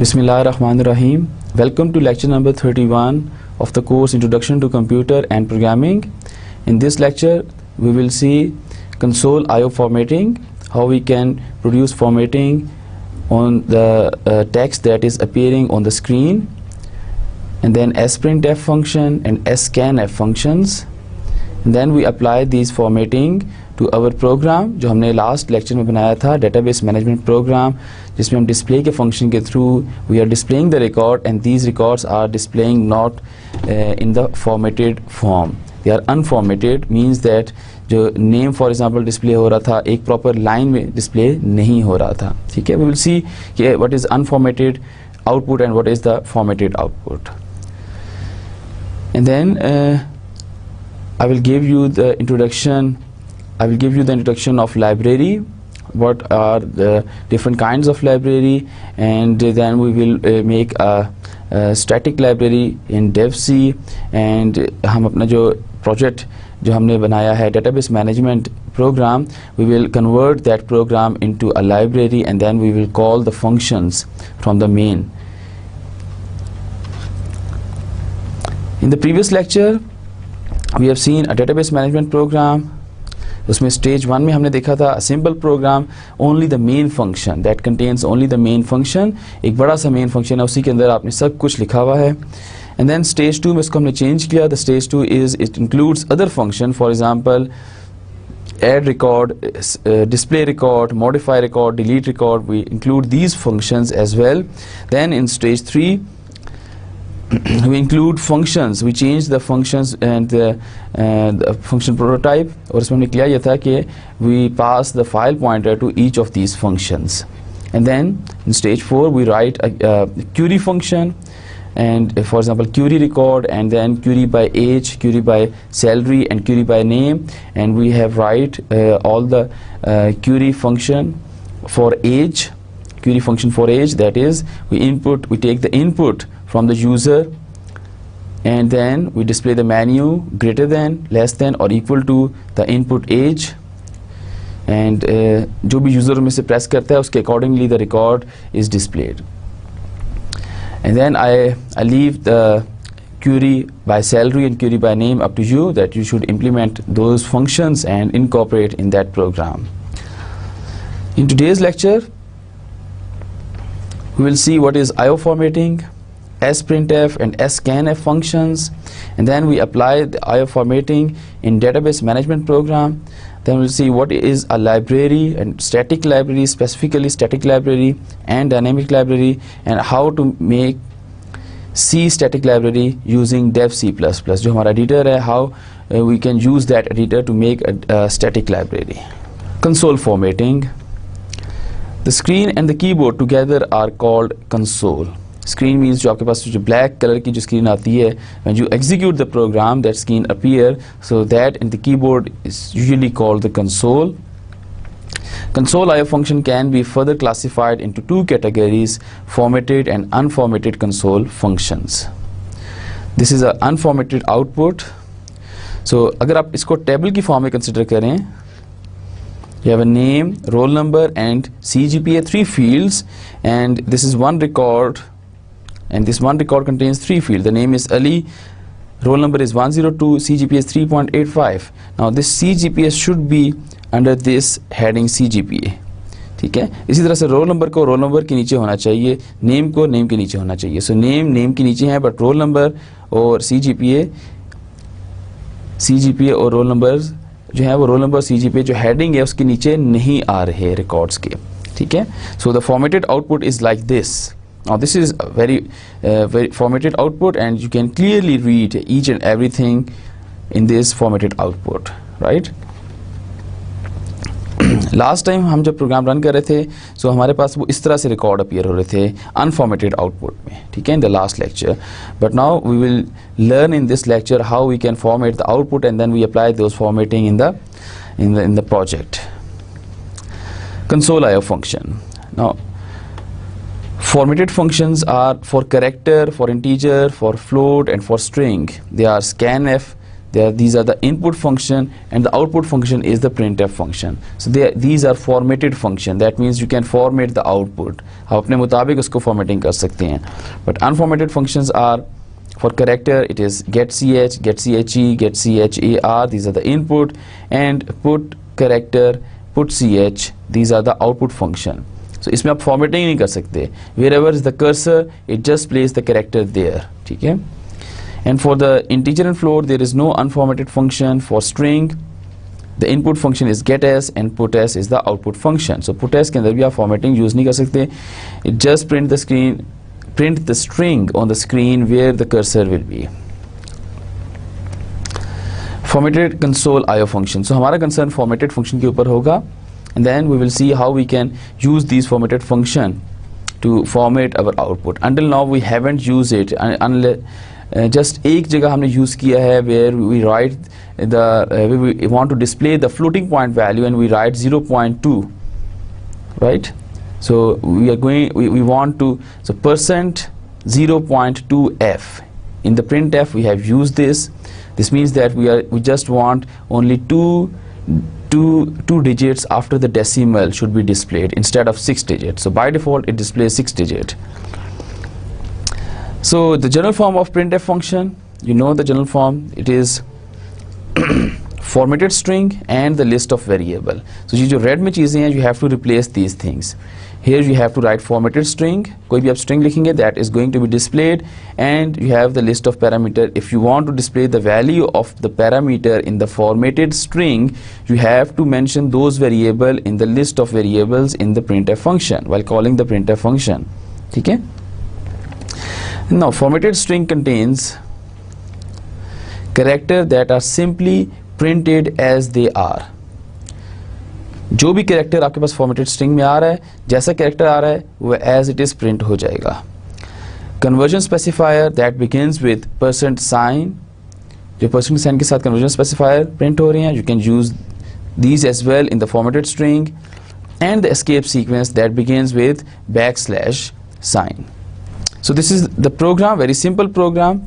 Bismillahirrahmanirrahim. Welcome to lecture number 31 of the course Introduction to Computer and Programming. In this lecture, we will see console I/O formatting, how we can produce formatting on the text that is appearing on the screen, and then sprintf function and sscanf functions. And then we apply these formatting to our program जो हमने last lecture में बनाया था, database management program, जिसमें हम display के function के through we are displaying the record, and these records are displaying not in the formatted form. They are unformatted, means that जो name for example display हो रहा था एक proper line में display नहीं हो रहा था. ठीक है, we will see what is unformatted output and what is the formatted output. And then I will give you the introduction. I will give you the introduction of library, what are the different kinds of library, and then we will make a static library in dev-c, and हम अपना जो project जो हमने बनाया है database management program, we will convert that program into a library, and then we will call the functions from the main. In the previous lecture we have seen a database management program. उसमें stage 1 में हमने देखा था a simple program, only the main function that contains only the main function. एक बड़ा सा main function है, उसी के अंदर आपने सब कुछ लिखा हुआ है. And then stage 2 में इसको हमने change किया. The stage 2 is it includes other function, for example add record, display record, modify record, delete record. We include these functions as well. Then in stage 3 we include functions. We change the functions and the function prototype, और इसमें हमने किया यह था कि we pass the file pointer to each of these functions. And then in stage 4 we write a query function, and for example query record, and then query by age, query by salary, and query by name. And we have write all the query function for age, query function for age, that is we take the input from the user, and then we display the menu greater than, less than, or equal to the input age, and जो भी user में से press करता है उसके accordingly the record is displayed. And then I leave the query by salary and query by name up to you, that you should implement those functions and incorporate in that program. In today's lecture we will see what is I/O formatting, sprintf and sscanf functions, and then we apply the I/O formatting in database management program. Then we'll see what is a library and static library, specifically static library and dynamic library, and how to make C static library using dev-c++. जो हमारा editor है, how we can use that editor to make a static library. Console formatting. The screen and the keyboard together are called console. Screen means जो आपके पास जो black color की जो screen आती है, when you execute the program that screen appear, so that in the keyboard is usually called the console. Console I/O function can be further classified into two categories: formatted and unformatted console functions. This is a unformatted output. So अगर आप इसको table की form में consider करें, you have a name, roll number, and CGPA, 3 fields, and this is one record, and this one record contains 3 fields. The name is Ali, roll number is 102, CGPA is 3.85. Now this CGPA should be under this heading CGPA. ठीक है, इसी तरह से roll number को roll number के नीचे होना चाहिए, नेम को नेम के नीचे होना चाहिए. सो नेम के नीचे है, बट रोल नंबर और CGPA और रोल नंबर जो है वो रोल नंबर CGPA जो हेडिंग है उसके नीचे नहीं आ रहे रिकॉर्ड्स के. ठीक है, so the formatted output is like this. Now this is a very formatted output, and you can clearly read each and everything in this formatted output, right? Last time हम जब प्रोग्राम रन कर रहे थे, so हमारे पास वो इस तरह से रिकॉर्ड अपीयर हो रहे थे unformatted output में. ठीक है, in the last lecture. But now we will learn in this lecture how we can format the output, and then we apply those formatting in the project. Console I/O function. Now formatted functions are for character, for integer, for float, and for string. They are scanf, these are the input function, and the output function is the printf function. So these are formatted function. That means you can format the output. आप अपने मुताबिक उसको formatting कर सकते हैं. But unformatted functions are, for character it is get ch, get che, get char. These are the input, and put character, put ch. These are the output function. So इसमें आप formatting नहीं कर सकते. Wherever is the cursor, it just places the character there. ठीक है? And for the integer and float, there is no unformatted function. For string, the input function is getS and putS is the output function. So putS के अंदर भी आप formatting use नहीं कर सकते. It just print the string on the screen where the cursor will be. Formatted console IO function. So हमारा concern formatted function के ऊपर होगा, and then we will see how we can use these formatted function to format our output. Until now we haven't used it unless just एक जगह हमने use किया है where we write we want to display the floating point value and we write 0.2, right? So we want to, so %0.2f in the printf we have used this. This means that we just want only two digits after the decimal should be displayed instead of 6 digits. So by default it displays 6 digit. So the general form of printf function, you know the general form, it is formatted string and the list of variable. So ये जो red में चीजें हैं, you have to replace these things. Here you have to write formatted string. कोई भी आप string लिखेंगे, that is going to be displayed, and you have the list of parameter. If you want to display the value of the parameter in the formatted string, you have to mention those variable in the list of variables in the printf function while calling the printf function. ठीक है? Now formatted string contains characters that are simply printed as they are. जो भी character आपके पास formatted string में आ रहा है, जैसा character आ रहा है वो एज इट इज प्रिंट हो जाएगा. Conversion specifier that begins with %, जो %साइन के साथ कन्वर्जन स्पेसिफायर प्रिंट हो रहे हैं, you can use these as well in the formatted string, and the escape sequence that begins with \sign. So this is the program, very simple program,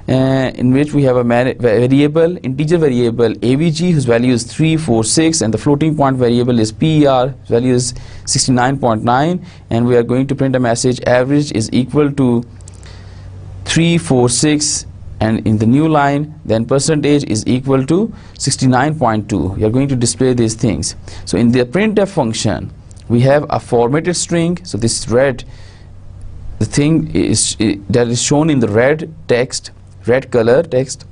in which we have a variable, integer variable avg whose value is 346, and the floating point variable is per, whose value is 69.9, and we are going to print a message average is equal to 346, and in the new line then percentage is equal to 69.2. We are going to display these things. So in the printf function we have a formatted string. So this red, the thing is that is shown in the red text, red color text,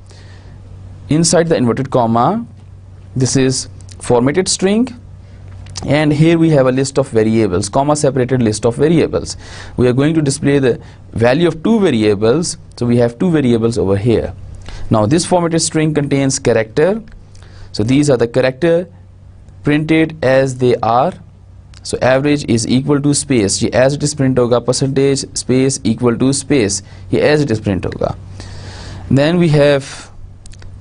inside the inverted comma, this is formatted string, and here we have a list of variables, comma separated list of variables. We are going to display the value of two variables, so we have two variables over here. Now this formatted string contains character, so these are the character printed as they are. So average is equal to space, ये as it is print होगा, percentage space equal to space, ये as it is print होगा. Then we have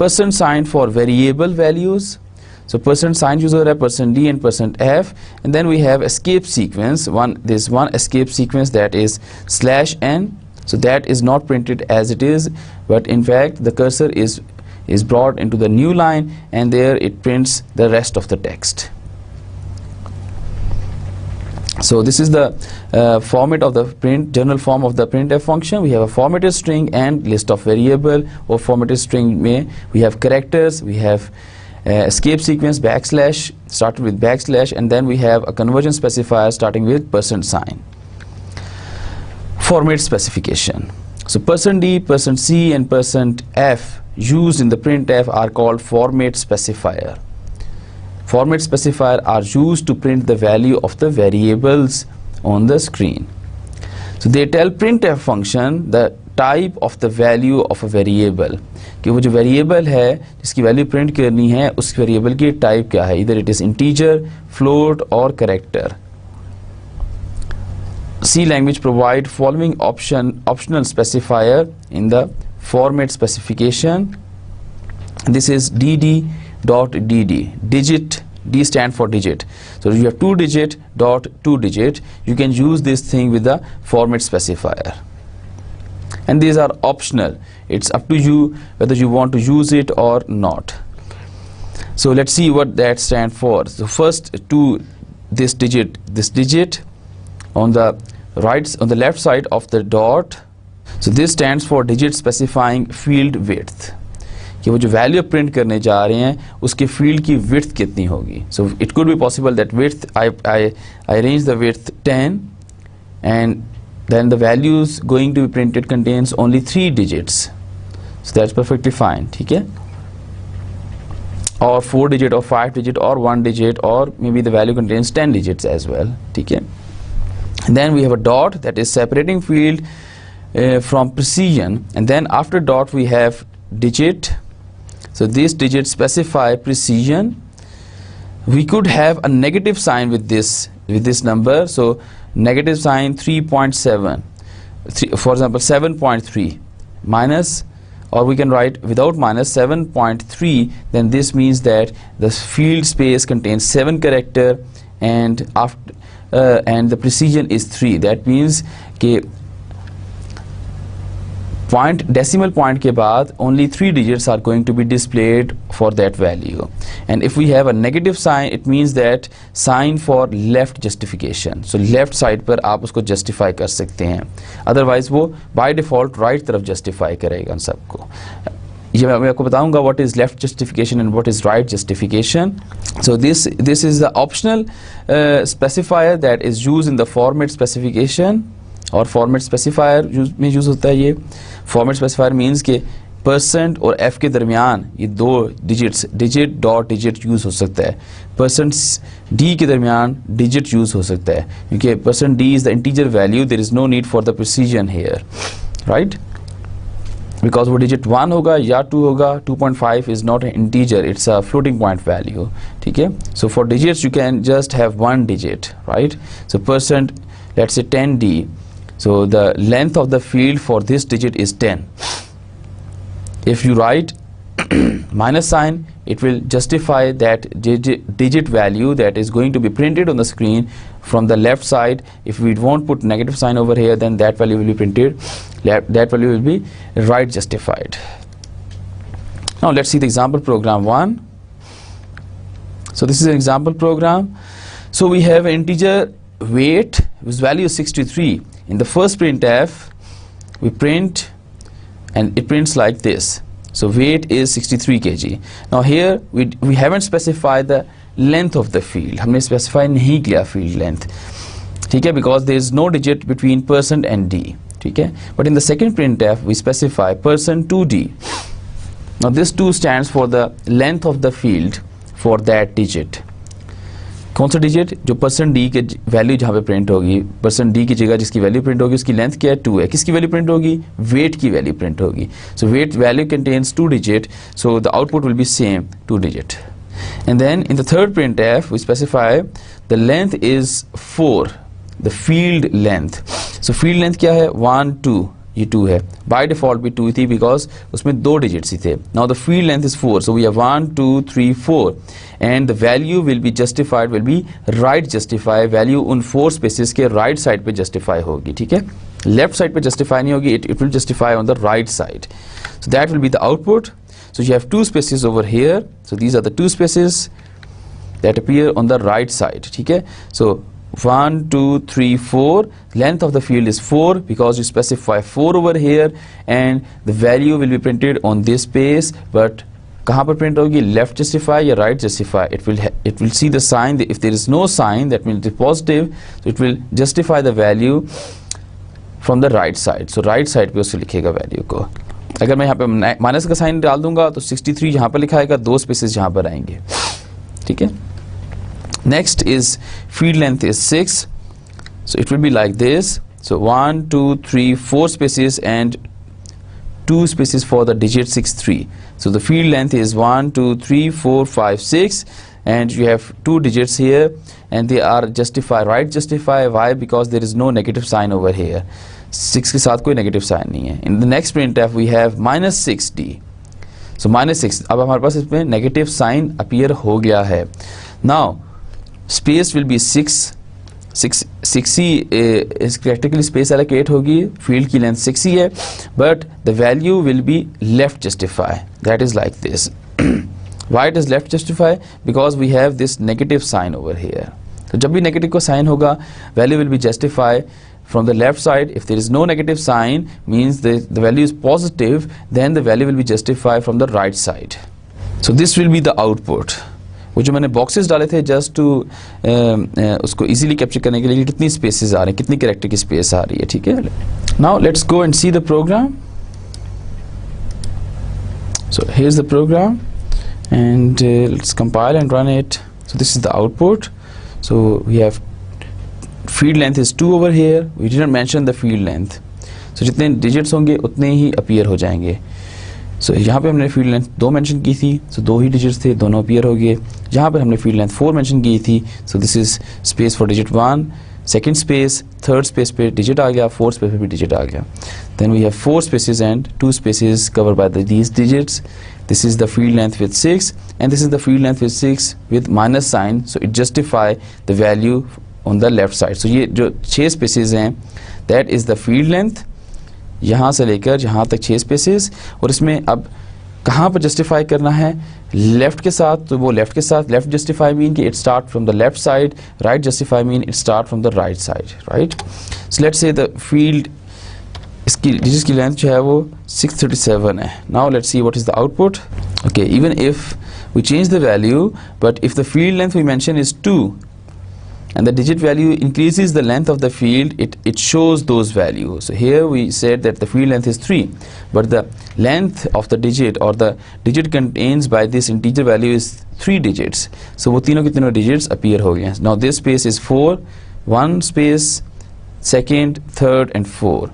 %sign for variable values. So %sign use हो रहा है %d and %f, and then we have escape sequence. There's one escape sequence that is /n. So that is not printed as it is, but in fact the cursor is brought into the new line, and there it prints the rest of the text. So this is the format of the general form of the printf function. We have a formatted string and list of variable, or formatted string में we have characters, we have escape sequence \, started with \, and then we have a conversion specifier starting with %sign. Format specification. So %d, %c, and %f used in the printf are called format specifier. Format specifier are used to print the value of the variables on the screen. So they tell printf function the type of the value of a variable, कि वो जो variable है जिसकी value print करनी है उस variable की type क्या है, either it is integer, float or character. C language provide following optional specifier in the format specification. This is dd. Digit, D stand for digit. So if you have 2 digit dot 2 digit, you can use this thing with the format specifier. and these are optional. It's up to you whether you want to use it or not. So let's see what that stands for. So first, to this digit on the left side of the dot. So this stands for digit specifying field width, कि वो जो value print करने जा रहे हैं उसके field की width कितनी होगी. So it could be possible that width I arrange the width 10 and then the values going to be printed contains only 3 digits. So that's perfectly fine. ठीक है, or 4 digit or 5 digit or 1 digit, or maybe the value contains 10 digits as well. ठीक है. And then we have a dot that is separating field from precision, and then after dot we have digit. So this digit specify precision. We could have a negative sign with this number. So negative sign 3.7, for example 7.3 minus, or we can write without minus 7.3, then this means that the field space contains 7 character and the precision is 3. That means कि decimal point के बाद only 3 digits are going to be displayed for that value. And if we have a negative sign, it means that sign for left justification. So left side पर आप उसको justify कर सकते हैं, otherwise वो by default right तरफ justify करेगा उन सबको. ये मैं आपको बताऊंगा what is left justification and what is right justification. So this is the optional specifier that is used in the format specification, और फॉर्मेट स्पेसिफायर में यूज़ होता है. ये फॉर्मेट स्पेसिफायर मीन्स के परसेंट और एफ के दरमियान ये 2 digits digit dot digit use हो सकता है. परसेंट डी के दरमियान डिजिट यूज़ हो सकता है, क्योंकि percent D is the integer value. There is no need for the precision here, right, because वो डिजिट 1 होगा या 2 होगा. 2.5 is not an integer, it's a floating point value. ठीक है. So for digits you can just have 1 digit, right. So percent let's say 10D. So the length of the field for this digit is 10. If you write minus sign, it will justify that digit value that is going to be printed on the screen from the left side. If we won't put negative sign over here, then that value will be printed, that value will be right justified. Now let's see the example program 1. So this is an example program. So we have integer weight whose value is 63. In the first printf we print and it prints like this. So weight is 63 kg. Now here we haven't specified the length of the field. हमने specify नहीं किया field length, ठीक है, because there is no digit between percent and d. ठीक है. But in the second printf we specify percent 2d. Now this 2 stands for the length of the field for that digit. कौन सा digit? जो percent D के value जहाँ पे print होगी, percent D की जगह जिसकी वैल्यू प्रिंट होगी उसकी लेंथ क्या है? 2 है. किसकी वैल्यू प्रिंट होगी? वेट की वैल्यू प्रिंट होगी. So weight value contains 2 digit, so the output will be same 2 digit. And then in the third printf we specify the length is 4, the field length. So field length क्या है? 1 2, ये 2 है. By default भी 2 थी because उसमें 2 digits ही थे. Now the field length is 4, so we have 1 2 3 4, and the value will be justified, will be right justify. Value उन 4 spaces के right side पे justify होगी. ठीक है. Left side पे justify नहीं होगी, it will justify on the right side. So that will be the output. So you have 2 spaces over here. So these are the 2 spaces that appear on the right side. ठीक है. So 1 2 3 4, length of the field is 4 because you specify 4 over here, and the value will be printed on this space. But कहाँ पर print होगी? Left justify या right justify? It will see the sign. If there is no sign that means positive, so it will justify the value from the right side. So right side पे उससे लिखेगा value को. अगर मैं यहाँ पे minus का साइन डाल दूंगा तो 63 यहाँ पर लिखा आएगा, 2 स्पेसेस यहाँ पर आएंगे. ठीक है. Next is field length is 6, so it will be like this. So 1 2 3 4 spaces and 2 spaces for the digit 63. So the field length is 1 2 3 4 5 6, and you have 2 digits here, and they are justify, right justify. Why? Because there is no negative sign over here. 6 के साथ कोई negative sign नहीं है. In the next printf we have minus 6d. So minus 6, अब हमारे पास इसमें negative sign appear हो गया है. Now space will be 6 60 इस प्रैक्टिकली स्पेस एलोकेट होगी, फील्ड की लेंथ 60 है, but the value will be left justify, that is like this. Why it is left justify? Because we have this negative sign over here. तो जब भी negative का sign होगा, value will B justify from the left side. If there is no negative sign, means the value is positive, then the value will be justified from the right side. So this will be the output. वो जो मैंने boxes डाले थे just to उसको easily capture करने के लिए कितनी स्पेसेस आ रहे हैं, कितनी कैरेक्टर की स्पेस आ रही है, ठीक है. Now let's go and see the program. So here's the program, and let's compile and run it. So this is the output. So we have field length is 2 over here. We didn't mention the field length. So जितने digits होंगे उतने ही appear हो जाएंगे. So यहाँ पे हमने field length 2 mention की थी, so 2 ही digits थे, दोनों appear हो गए. यहाँ पे हमने field length 4 mention की थी, so this is space for digit 1, second space, third space पे digit आ गया, fourth space पे भी digit आ गया. Then we have 4 spaces and 2 spaces covered by these digits. This is the field length with 6, and this is the field length with 6 with minus sign, so it justify the value on the left side. So ये जो 6 spaces हैं, that is the field length, यहाँ से लेकर यहाँ तक 6 spaces, और इसमें अब कहाँ पर justify करना है, left के साथ, तो वो left के साथ, left justify mean कि it start from the left side, right justify mean it start from the right side, right? So let's say the field, इसकी digits की length जो है वो 637 है. Now let's see what is the output. Okay, even if we change the value, but if the field length we mention is 2, and the digit value increases the length of the field, it shows those values. So here we said that the field length is 3, but the length of the digit or the digit contains by this integer value is 3 digits. So वो तीनों के तीनों digits appear हो गए. Now this space is 4, 1 space, second, third and 4.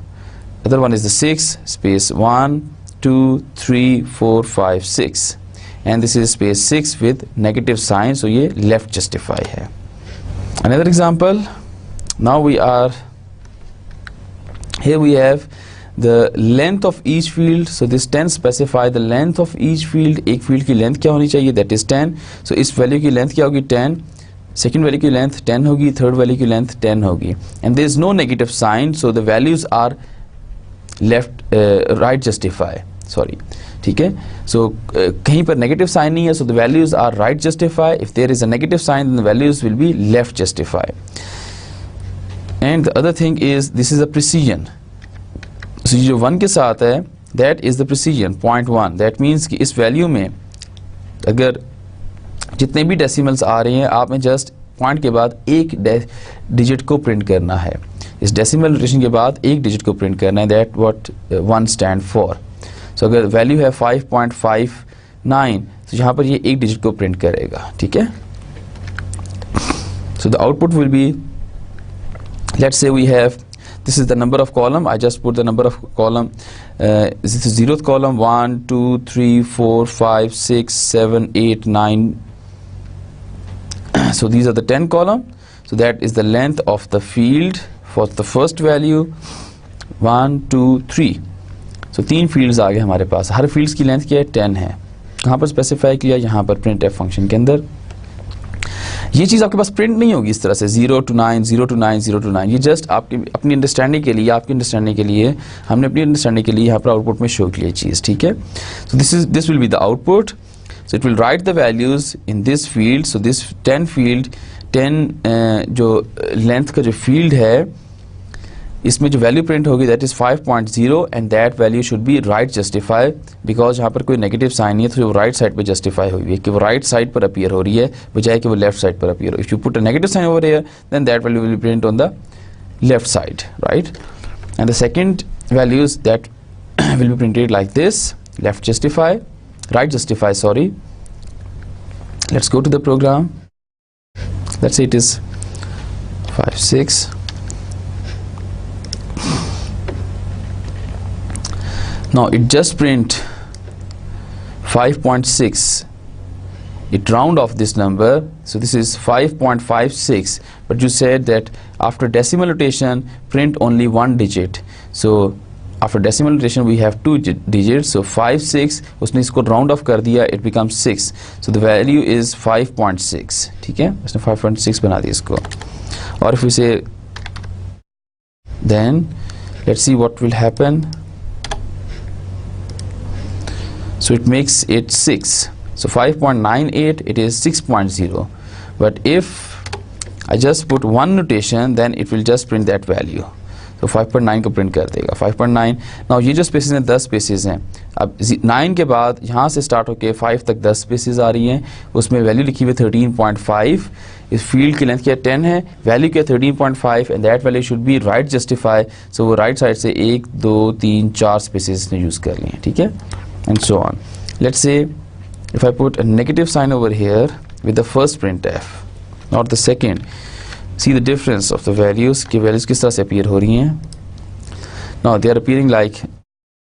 Other one is the 6, space 1, 2, 3, 4, 5, 6. And this is space 6 with negative sign, so ये left justify है. Another example, now we are, here we have the length of each field. So this 10 specify the length of each field. एक field की length क्या होनी चाहिए, that is 10. So इस value की length क्या होगी, 10. Second value की length 10 होगी, third value की length 10 होगी. And there is no negative sign, so the values are left, right justify, sorry, ठीक है. So कहीं पर negative sign नहीं है, so the values are right justify. If there is a negative sign, then the values will be left justify. And the other thing is, this is a precision. So जो 1 के साथ है, that is the precision, 0.1. That means कि इस value में अगर जितने भी decimals आ रहे हैं, आपने just point के बाद एक digit को print करना है. इस decimal notation के बाद एक digit को print करना है, that what 1 stand for. So अगर वैल्यू है 5.59, तो यहाँ पर ये एक डिजिट को प्रिंट करेगा, ठीक है. So the output will be, let's say we have, this is the number of column, I just put the number of column, this is the 0th column, 1, 2, 3, 4, 5, 6, 7, 8, 9. So these are the 10 column. So that is the length of the field for the first value, 1, 2, 3. So 3 fields आ गए हमारे पास. हर fields की length क्या है, 10 है. कहाँ पर specify किया, यहाँ पर printf function के अंदर. ये चीज़ आपके पास print नहीं होगी इस तरह से 0 to 9, 0 to 9, 0 to 9. ये just आपकी अपनी understanding के लिए, आपकी understanding के लिए, हमने अपनी understanding के लिए यहाँ पर output में show किया चीज़, ठीक है. So this will be the output. So it will write the values in this field. So this 10 field, 10 जो length का जो field है, इसमें जो वैल्यू प्रिंट होगी that is 5.0, and that value should be right justify, because यहाँ पर कोई नेगेटिव साइन नहीं है, तो वो राइट साइड पे जस्टिफाई हुई है कि वो राइट साइड पर अपीयर हो रही है बजाय कि वो लेफ्ट साइड पर अपीयर हो. If you put a negative sign over here, then that value will be print on the left side, right. And the second values that will be printed like this, left justify, right justify, sorry. Let's go to the program. Let's say it is 5, 6. Now it just print 5.6. It round off this number, so this is 5.56. But you said that after decimal notation, print only 1 digit. So after decimal notation, we have 2 digits. So 5, 6. उसने इसको round off कर दिया, it becomes 6. So the value is 5.6. ठीक है, उसने 5.6 बना दिया इसको. और if we say then let's see what will happen. So it makes it 6. So 5.98, it is 6.0. But if I just put one notation, then it will just print that value. तो 5.9 को print कर देगा. 5.9. Now ये जो spaces हैं 10 spaces हैं. अब 9 के बाद यहाँ से स्टार्ट होके 5 तक 10 स्पेसेस आ रही हैं. उसमें वैल्यू लिखी हुई 13.5. इस फील्ड की लेंथ क्या 10 है, वैल्यू क्या 13.5 and that value should be right justify. So वो राइट साइड से 1 2 3 4 स्पेसेस ने यूज़ कर लिए. ठीक है, and so on. Let's say if I put a negative sign over here with the first printf, not the second. See the difference of the values, कि values किस तरह से appear हो रही हैं. Now they are appearing like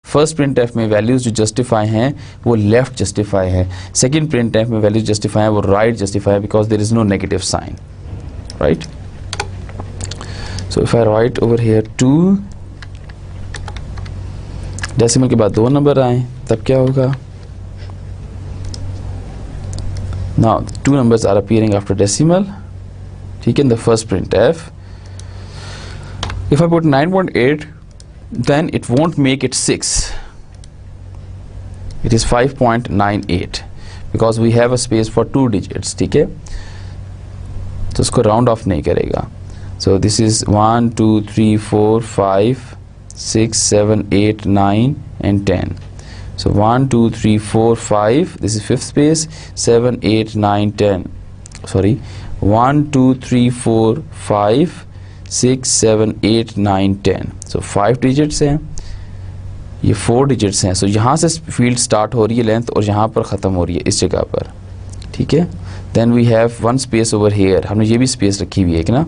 first printf में values जो justify हैं वो left justify है, second printf में values justify हैं वो right justify है, because there is no negative sign, right? So if I write over here 2, decimal के बाद 2 नंबर आए तब क्या होगा. Now 2 numbers are appearing after decimal. ठीक है, in the first printf. If I put 9.8, then it won't make it 6. It is 5.98 because we have a space for 2 digits. ठीक है, तो उसको round off नहीं करेगा. So this is 1 2 3 4 5 6 7 8 9 and 10. So 1 2 3 4 5, this is 5th space, 7 8 9 10. Sorry, 1 2 3 4 5 6 7 8 9 10. So 5 digits हैं, ये 4 digits हैं. So यहाँ से फील्ड स्टार्ट हो रही है लेंथ और यहाँ पर ख़त्म हो रही है इस जगह पर. ठीक है, then we have one space over here. हमने ये भी स्पेस रखी हुई है कि ना.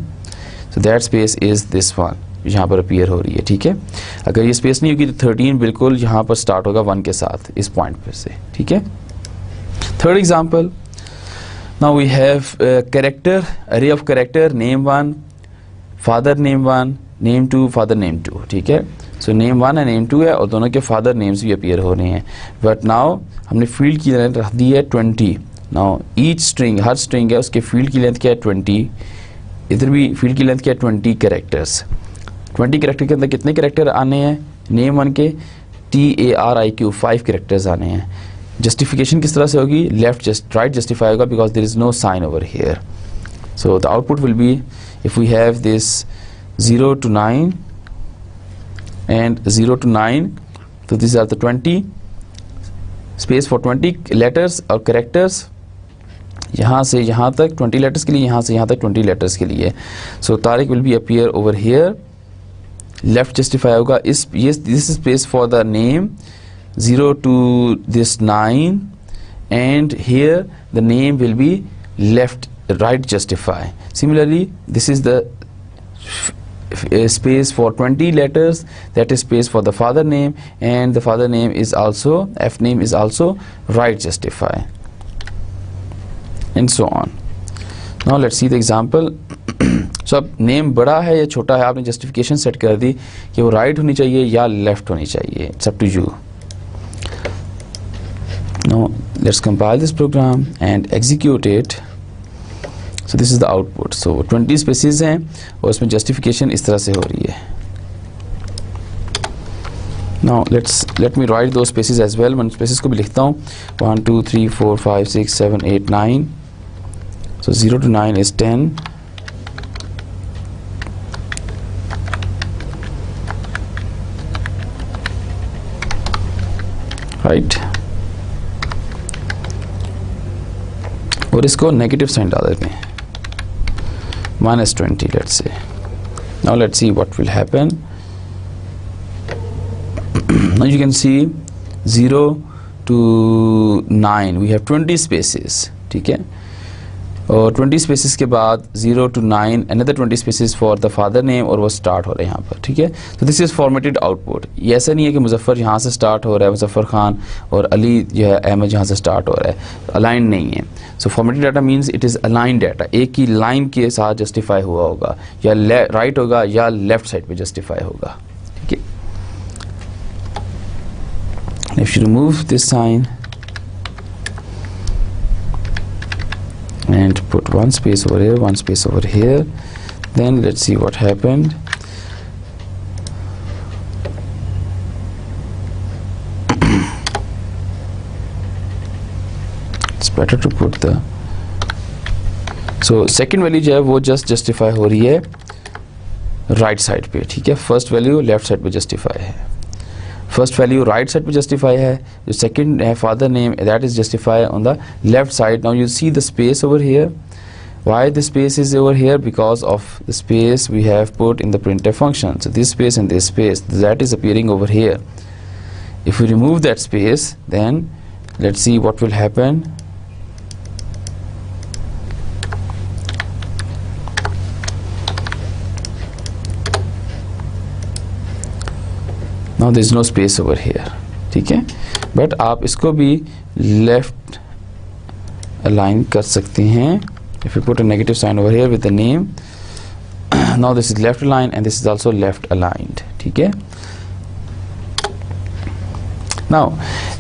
So that space is this one, यहाँ पर अपीयर हो रही है. ठीक है, अगर ये स्पेस नहीं होगी तो 13 बिल्कुल यहाँ पर स्टार्ट होगा 1 के साथ इस पॉइंट पर से. ठीक है, third example. Now we have character, array of character, name 1, father name 1, name 2, father name 2. ठीक है, सो नेम 1 है, नेम 2 है और दोनों के फादर नेम्स भी अपीयर हो रहे हैं. बट नाउ हमने फील्ड की लेंथ रख दी है 20. नाउ ईच स्ट्रिंग, हर स्ट्रिंग है उसके फील्ड की लेंथ क्या है 20. इधर भी फील्ड की लेंथ क्या है 20 कैरेक्टर्स. 20 कैरेक्टर के अंदर कितने कैरेक्टर आने हैं, नेम 1 के TARIQ 5 कैरेक्टर्स आने हैं. जस्टिफिकेशन किस तरह से होगी, लेफ्ट राइट जस्टिफाई होगा because there is no sign over here. So the output will be if we have this 0 to 9 and 0 to 9, so these are the 20 space for 20 letters और characters. यहाँ से यहाँ तक 20 लेटर्स के लिए, यहाँ से यहाँ तक 20 लेटर्स के लिए. So Tariq will be appear over here, left justify होगा. इस this space for the name 0 to this 9 and here the name will be left right justify. Similarly this is the space for 20 letters, that is space for the father name, and the father name is also, F name is also right justify, and so on. Now let's see the example. So अब name बड़ा है या छोटा है, आपने justification set कर दी कि वो राइट होनी चाहिए या लेफ्ट होनी चाहिए. It's up to you. Now let's compile this program and execute it. So this is the output. So 20 spaces हैं और इसमें justification इस तरह से हो रही है. Now let me write those spaces as well. मैं spaces को भी लिखता हूँ. 1 2 3 4 5 6 7 8 9. So 0 to 9 is 10. Right. और इसको नेगेटिव साइन डाल देते हैं, -20 let's say. Now let's see what will happen. Now you can see 0 to 9 we have 20 spaces. ठीक है, और 20 स्पेसिस के बाद 0 to 9 another 20 spaces for the father name, और वो स्टार्ट हो रहे हैं यहाँ पर. ठीक है, तो दिस इज़ फॉर्मेटेड आउटपुट. ये ऐसा नहीं है कि मुजफ्फर यहाँ से स्टार्ट हो रहा है, मुजफ्फर खान, और अली जो है अहमद यहाँ से स्टार्ट हो रहा है. अलाइन नहीं है. So formatted data means it is align data, एक ही लाइन के साथ जस्टिफाई हुआ होगा, या राइट होगा या लेफ्ट साइड पर जस्टिफाई होगा. ठीक है, if you remove this sign and put one space over here, one space over here, then let's see what happened. better to put the so second value जो है वो just justify हो रही है राइट साइड पे, ठीक है. First value left side पे जस्टिफाई है, फर्स्ट वैल्यू राइट साइड पे जस्टिफाई है, जो सेकंड है father name that is justify on the left side. Now you see the space over here. Why the space is over here? Because of the space we have put in the printf function. So this space and this space that is appearing over here. If we remove that space, then let's see what will happen. Now there is no space over here, ठीक है. But आप इसको भी left align कर सकते हैं. If you put a negative sign over here with the name, now this is left aligned and this is also left aligned, ठीक है. Now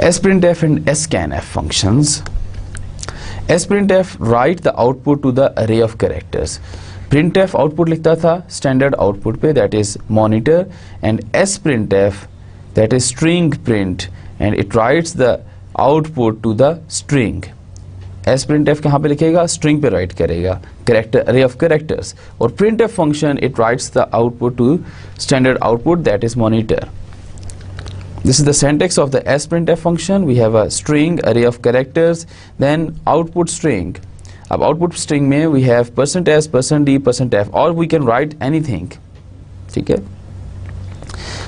sprintf and scanf functions. sprintf write the output to the array of characters. printf output लिखता था standard output पे, that is monitor, and sprintf that is string print and it writes the output to the string. sprintf कहाँ पे लिखेगा? String पे right करेगा character array of characters, और printf function it writes the output to standard output that is monitor. This is the syntax of the sprintf function. We have a string array of characters, then output string. अब output string में we have %s, %d, %f, or we can write anything, ठीक है.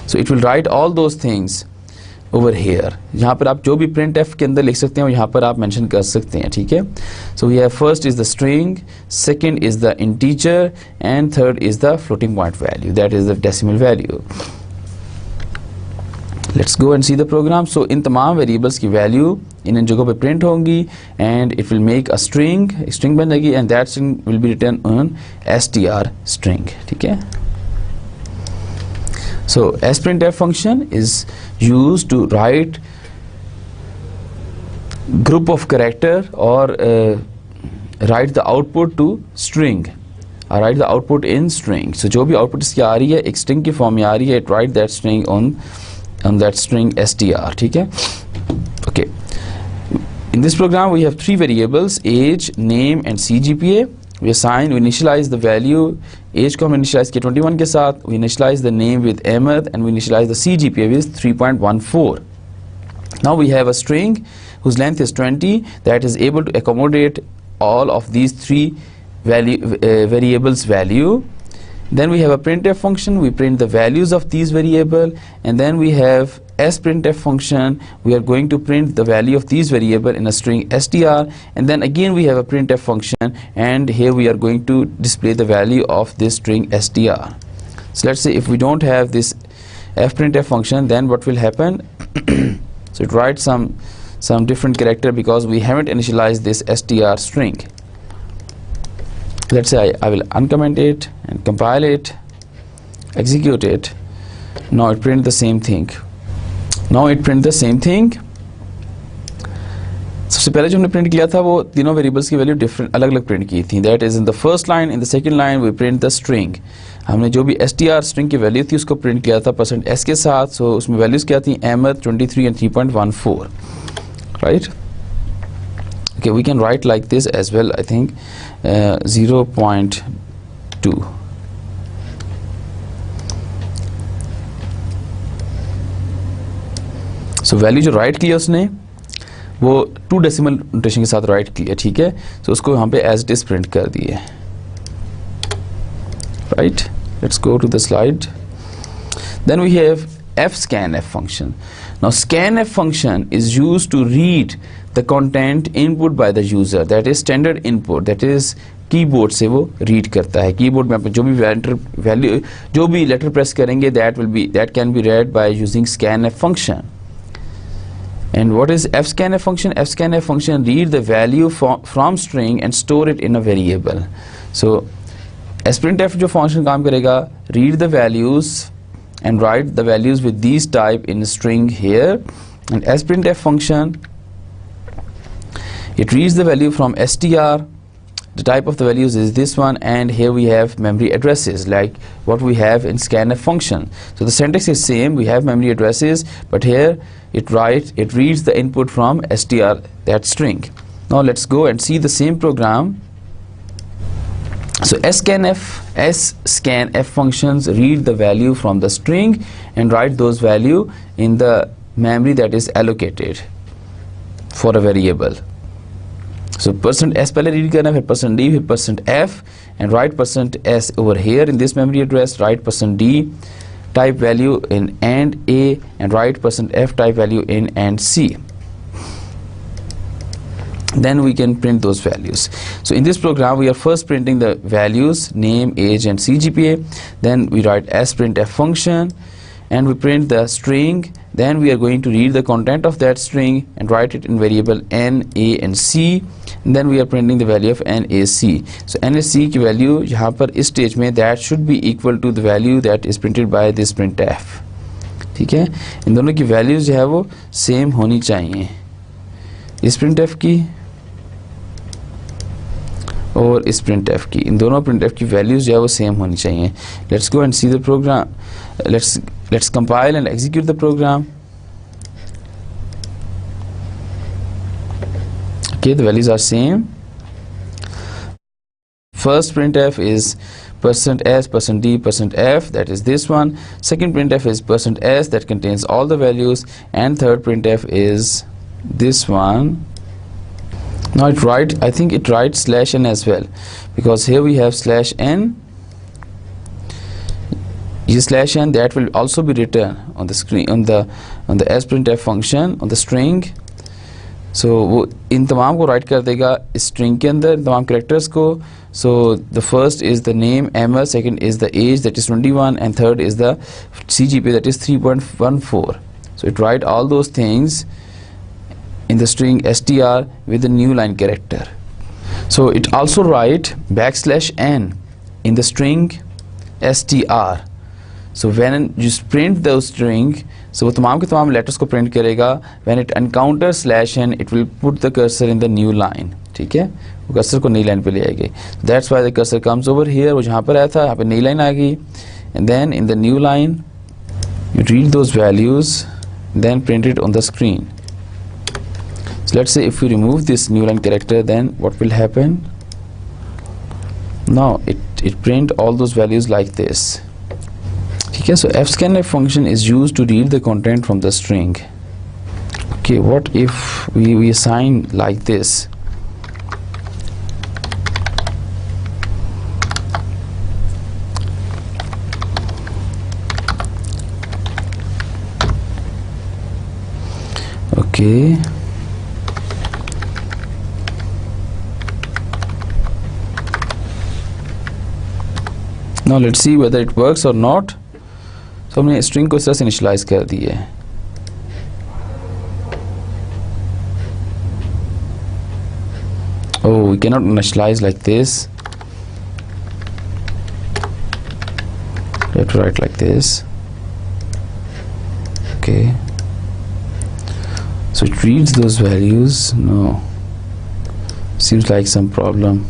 So it will write all those things over here. यहाँ पर आप जो भी printf के अंदर लिख सकते हैं यहाँ पर आप मेंशन कर सकते हैं, ठीक है. So we have first is the string, second is the integer, and third is the floating point value, that is the decimal value. Let's go and see the program. So इन तमाम variables की value इन जगहों पे print होंगी and it will make a string बन जाएगी and that string will be written on str string, ठीक है. So sprintf function is used to write group of character or write the output to string or write the output in string. So जो भी output इसकी आ रही है एक string की form में आ रही है, it write that string on that string str, ठीक है. Okay. In this program we have three variables, age, name and CGPA. We initialize the value, age को हम initialize किया 21 के साथ, we initialize the name with Ahmed and we initialize the CGPA with 3.14. Now we have a string whose length is 20 that is able to accommodate all of these three variables value. Then we have a printf function, we print the values of these variable, and then we have sprintf function, we are going to print the value of these variable in a string str, and then again we have a printf function and here we are going to display the value of this string str. So let's say if we don't have this fprintf function, then what will happen? So it writes some different character because we haven't initialized this str string. Let's say I will uncomment it and compile it, execute it. Now it print the same thing. सबसे पहले जो हमने print किया था वो तीनों variables की value different अलग अलग प्रिंट की थी. That is in the first line, in the second line we print the string. हमने जो भी str स्ट्रिंग की वैल्यू थी उसको प्रिंट किया था %s के साथ. सो उसमें वैल्यूज क्या थी? Ahmed, 23 and 3.14, right. Okay, we can write like this as well, I think 0.2. So value जो write की है उसने वो 2 decimal notation के साथ write की है, ठीक है. So उसको यहाँ पे as it is print कर दिए, right. Let's go to the slide. Then we have fscanf function. Now scanf function is used to read the content input by the user, that is standard input, that is keyboard से वो read करता है. Keyboard में आप जो भी value जो भी लेटर प्रेस करेंगे that can be read by using scanf function. And what is fscanf function? Fscanf function read the value from string and store it in a variable. So sprintf जो function काम करेगा, read the values and write the values with these type in string here, and sprintf function it reads the value from str. The type of the values is this one, and here we have memory addresses like what we have in scanf function. So the syntax is same, we have memory addresses, but here it reads the input from str, that string. Now let's go and see the same program. So sscanf functions read the value from the string and write those value in the memory that is allocated for a variable. So %s पहले read करना, फिर %d, फिर %f, and write %s over here in this memory address, write %d type value in AND A, and write %f type value in AND C. Then we can print those values. So in this program we are first printing the values name, age, and CGPA. Then we write sprintf function and we print the string. Then we are going to read the content of that string and write it in variable n, a, and c. And then we are printing the value of NAC. So NAC की value यहाँ पर इस stage में that should be equal to the value that is printed by this printf. ठीक है, इन दोनों की values जो है वो same होनी चाहिए, इस printf की और इस printf की, इन दोनों printf की values जो है वो same होनी चाहिए. Let's go and see the program. Let's compile and execute the program. Okay, the values are same. First printf is %s, %d, %f, that is this one. Second printf is %s, that contains all the values, and third printf is this one. Now I think it writes /n as well, because here we have /n. This /n that will also be written on the screen on the sprintf function on the string. So वो इन तमाम को write कर देगा string के अंदर, तमाम characters को. So the first is the name Emma, second is the age, that is 21, and third is the CGPA, that is 3.14. So it write all those things in the string str with the new line character. So it also write \n in the string str. So when you print the string, so वो तमाम के तमाम letters को print करेगा. When it encounters /n, it will put the cursor in the new line. ठीक है, वो cursor को नई line पे ले आएगी. That's why the cursor comes over here. वो जहाँ पर आया था, यहाँ पे नई line आ गई. And then in the new line, you read those values, then print it on the screen. So let's say if we remove this new line character, then what will happen? Now it print all those values like this. Okay, so fscanf function is used to read the content from the string. Okay, what if we assign like this? Okay, now let's see whether it works or not. तो हमने string को इस तरह से initialise कर दी है. Oh, we cannot initialize like this. We have to write like this. Okay. So it reads those values. No. Seems like some problem.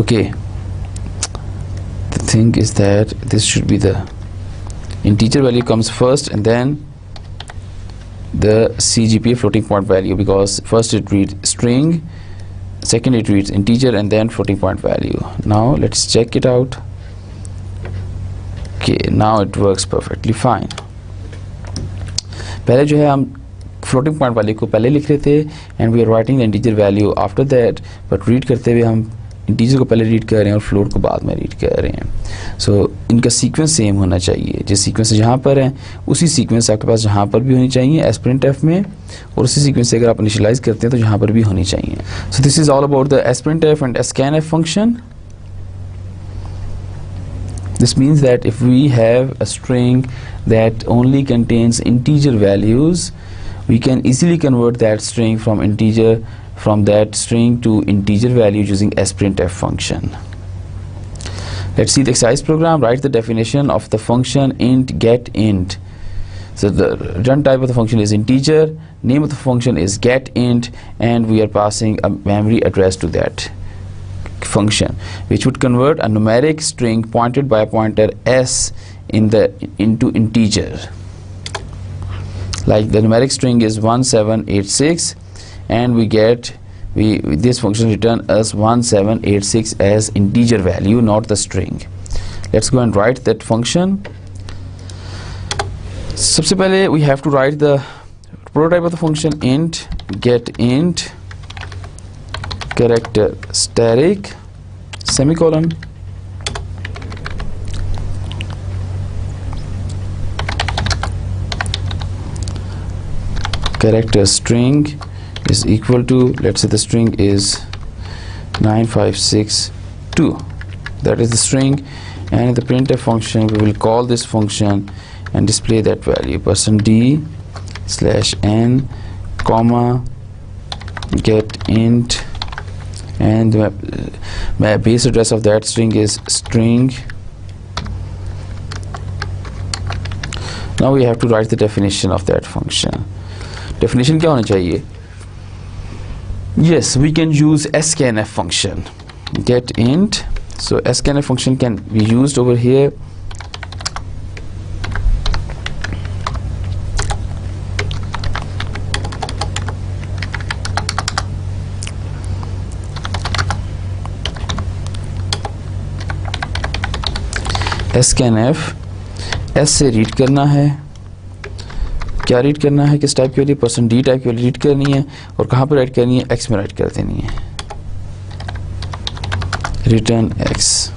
Okay, the thing is that this should be the integer value comes first and then the CGPA floating point value, because first it reads string, second it reads integer, and then floating point value. Now let's check it out. Okay, now it works perfectly fine. पहले जो है हम floating point value को पहले लिख रहे थे and we are writing the integer value after that, but read करते हुए हम इंटीजर को पहले रीड कर रहे हैं और फ्लोट को बाद में रीड कर रहे हैं. सो इनका सीक्वेंस सेम होना चाहिए. जिस सीक्वेंस से जहाँ पर है उसी सीक्वेंस आपके पास जहाँ पर भी होनी चाहिए sprintf में, और उसी सीक्वेंस से अगर आप इनिशियलाइज करते हैं तो जहाँ पर भी होनी चाहिए. So this is all about the sprintf and scanf function. This means that if we have a string that only contains integer values, we can easily convert that string from that string to integer value using sprintf function. Let's see the exercise program. Write the definition of the function int getInt. So the return type of the function is integer, name of the function is getInt, and we are passing a memory address to that function, which would convert a numeric string pointed by a pointer s into integer. like the numeric string is 1786, and we get this function return us 1786 as integer value, not the string. Let's go and write that function. सबसे पहले we have to write the prototype of the function. Int get int character static semicolon character string is equal to, let's say the string is 9562, that is the string, and in the printf function we will call this function and display that value %d/n comma get int, and my base address of that string is string. Now we have to write the definition of that function. Definition क्या होना चाहिए? Yes, we can use scanf function. Get int. So scanf function can be used over here. scanf s से read करना है. क्या read करना है, किस टाइप की वैल्यू? %d टाइप की वैल्यू रीड करनी है, और कहाँ पर राइट करनी है? x में राइट कर देनी है. Return x.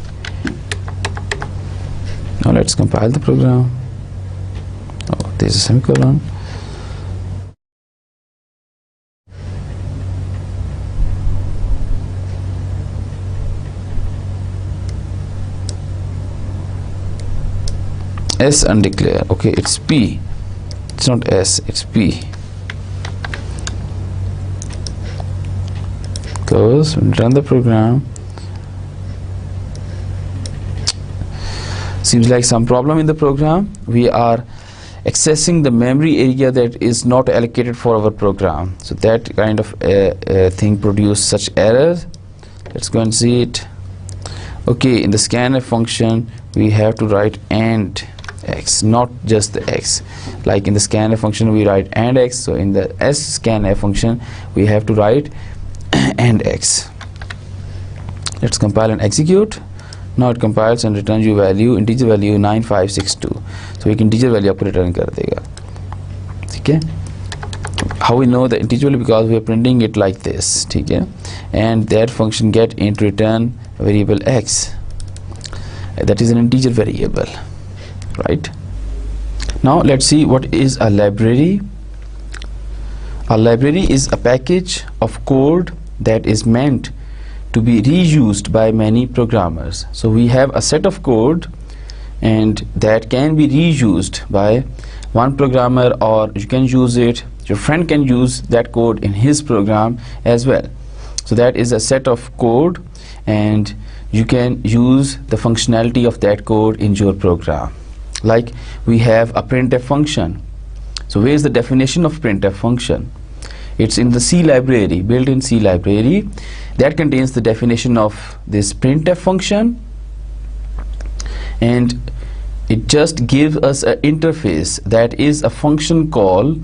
Now let's compile the program. Oh, there's a semicolon. S undeclared. Okay, it's P. It's not S, it's P. Goes and run the program. Seems like some problem in the program. We are accessing the memory area that is not allocated for our program. So that kind of thing produce such errors. Let's go and see it. Okay, in the scanf function we have to write and x, not just the x. Like in the scanf function we write and x, so in the sscanf function we have to write and x. Let's compile and execute. Now it compiles and returns you value, integer value 9562. So एक integer value आपको return कर देगा. ठीक है? How we know the integer value? Because we are printing it like this. ठीक है? And that function get int return variable x. That is an integer variable, right? Now let's see what is a library. A library is a package of code that is meant to be reused by many programmers. So we have a set of code and that can be reused by one programmer, or you can use it, your friend can use that code in his program as well. So that is a set of code and you can use the functionality of that code in your program. Like we have a printf function. So where is the definition of printf function? It's in the C library, built-in C library, that contains the definition of this printf function, and it just gives us an interface that is a function call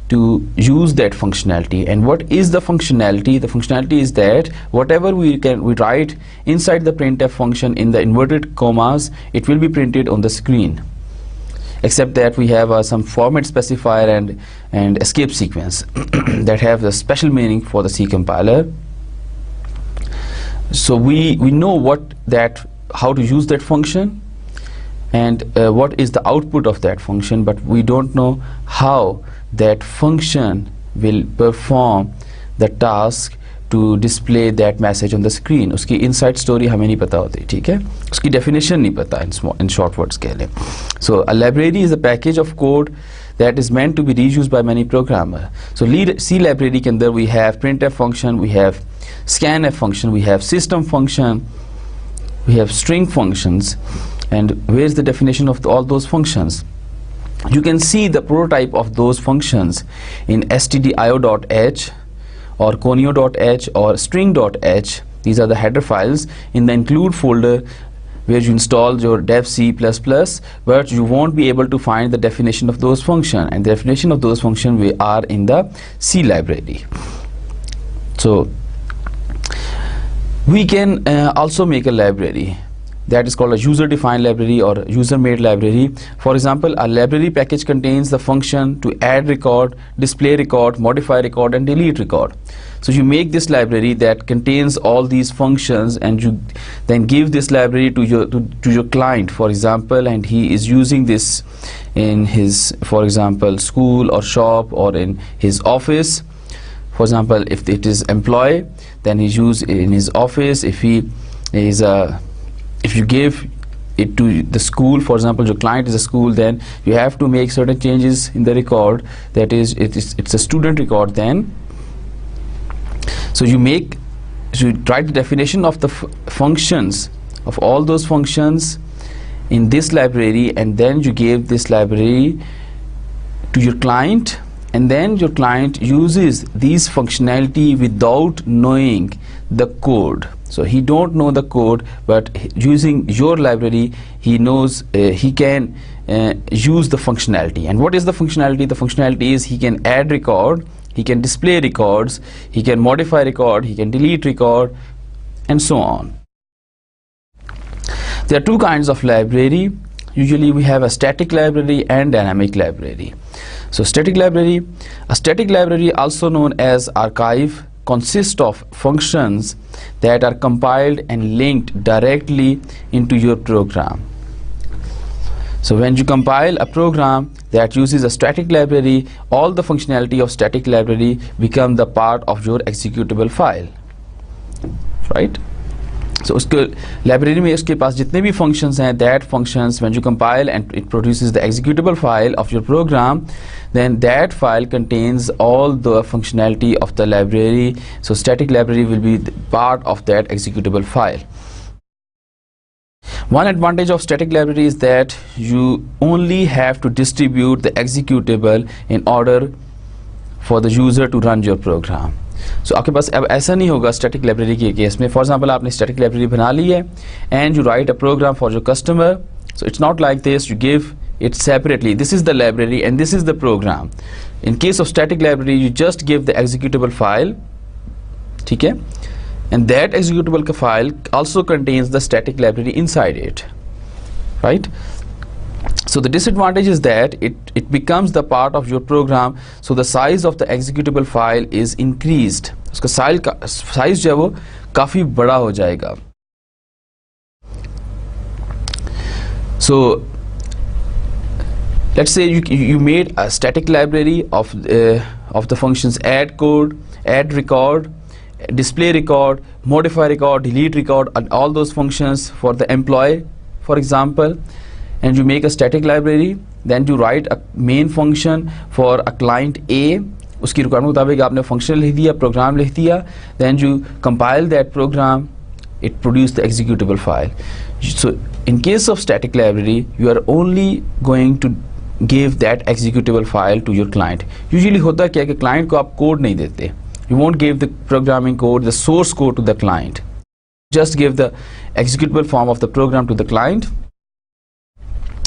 to use that functionality. And what is the functionality? The functionality is that whatever we write inside the printf function in the inverted commas, it will be printed on the screen, except that we have some format specifier and escape sequence that have the special meaning for the C compiler. So we know how to use that function and what is the output of that function, but we don't know how that function will perform the task to display that message on the screen. उसकी inside story हमें नहीं पता होती, ठीक है? उसकी definition नहीं पता in short words के लिए. So a library is a package of code that is meant to be reused by many programmers. So C library के अंदर we have printf function, we have scanf function, we have system function, we have string functions, and where's the definition of all those functions? You can see the prototype of those functions in stdio.h or conio.h or string.h. These are the header files. In the include folder where you install your dev C++, but you won't be able to find the definition of those functions, and the definition of those functions we are in the C library. So we can also make a library that is called a user-defined library or user-made library. For example, a library package contains the function to add record, display record, modify record, and delete record. So you make this library that contains all these functions, and you then give this library to your client, for example, and he is using this in his, for example, school or shop or in his office. For example, if it is employee, then he's used in his office. If he is if you give it to the school, for example, your client is a school, then you have to make certain changes in the record. That is, it's a student record then. So you write the definition of the functions, of all those functions in this library, and then you give this library to your client, and then your client uses these functionality without knowing the code. So he don't know the code, but using your library, he knows he can use the functionality. And what is the functionality? The functionality is he can add record, he can display records, he can modify record, he can delete record, and so on. There are two kinds of library. Usually we have a static library and dynamic library. So a static library, also known as archive, consists of functions that are compiled and linked directly into your program. So when you compile a program that uses a static library, all the functionality of static library become the part of your executable file, right? So उसके library में उसके पास जितने भी functions हैं, that functions, when you compile and it produces the executable file of your program, then that file contains all the functionality of the library. So static library will be part of that executable file. One advantage of static library is that you only have to distribute the executable in order for the user to run your program. So आपके पास अब ऐसा नहीं होगा static library के case में. For example, आपने static library बना ली है and you write a program for your customer. So it's not like this. You give it separately. This is the library and this is the program. In case of static library, you just give the executable file, ठीक है? And that executable file also contains the static library inside it, right? So the disadvantage is that it becomes the part of your program, so the size of the executable file is increased. उसका size जो है वो काफी बड़ा हो जाएगा. So let's say you made a static library of the functions add code, add record, display record, modify record, delete record, and all those functions for the employee, for example. And you make a static library, then you write a main function for a client A. उसकी requirement मुताबिक आपने function लिख दिया, program लिख दिया, then you compile that program, it produces the executable file. So in case of static library, you are only going to give that executable file to your client. Usually होता क्या है कि client को आप code नहीं देते. You won't give the programming code, the source code to the client. Just give the executable form of the program to the client.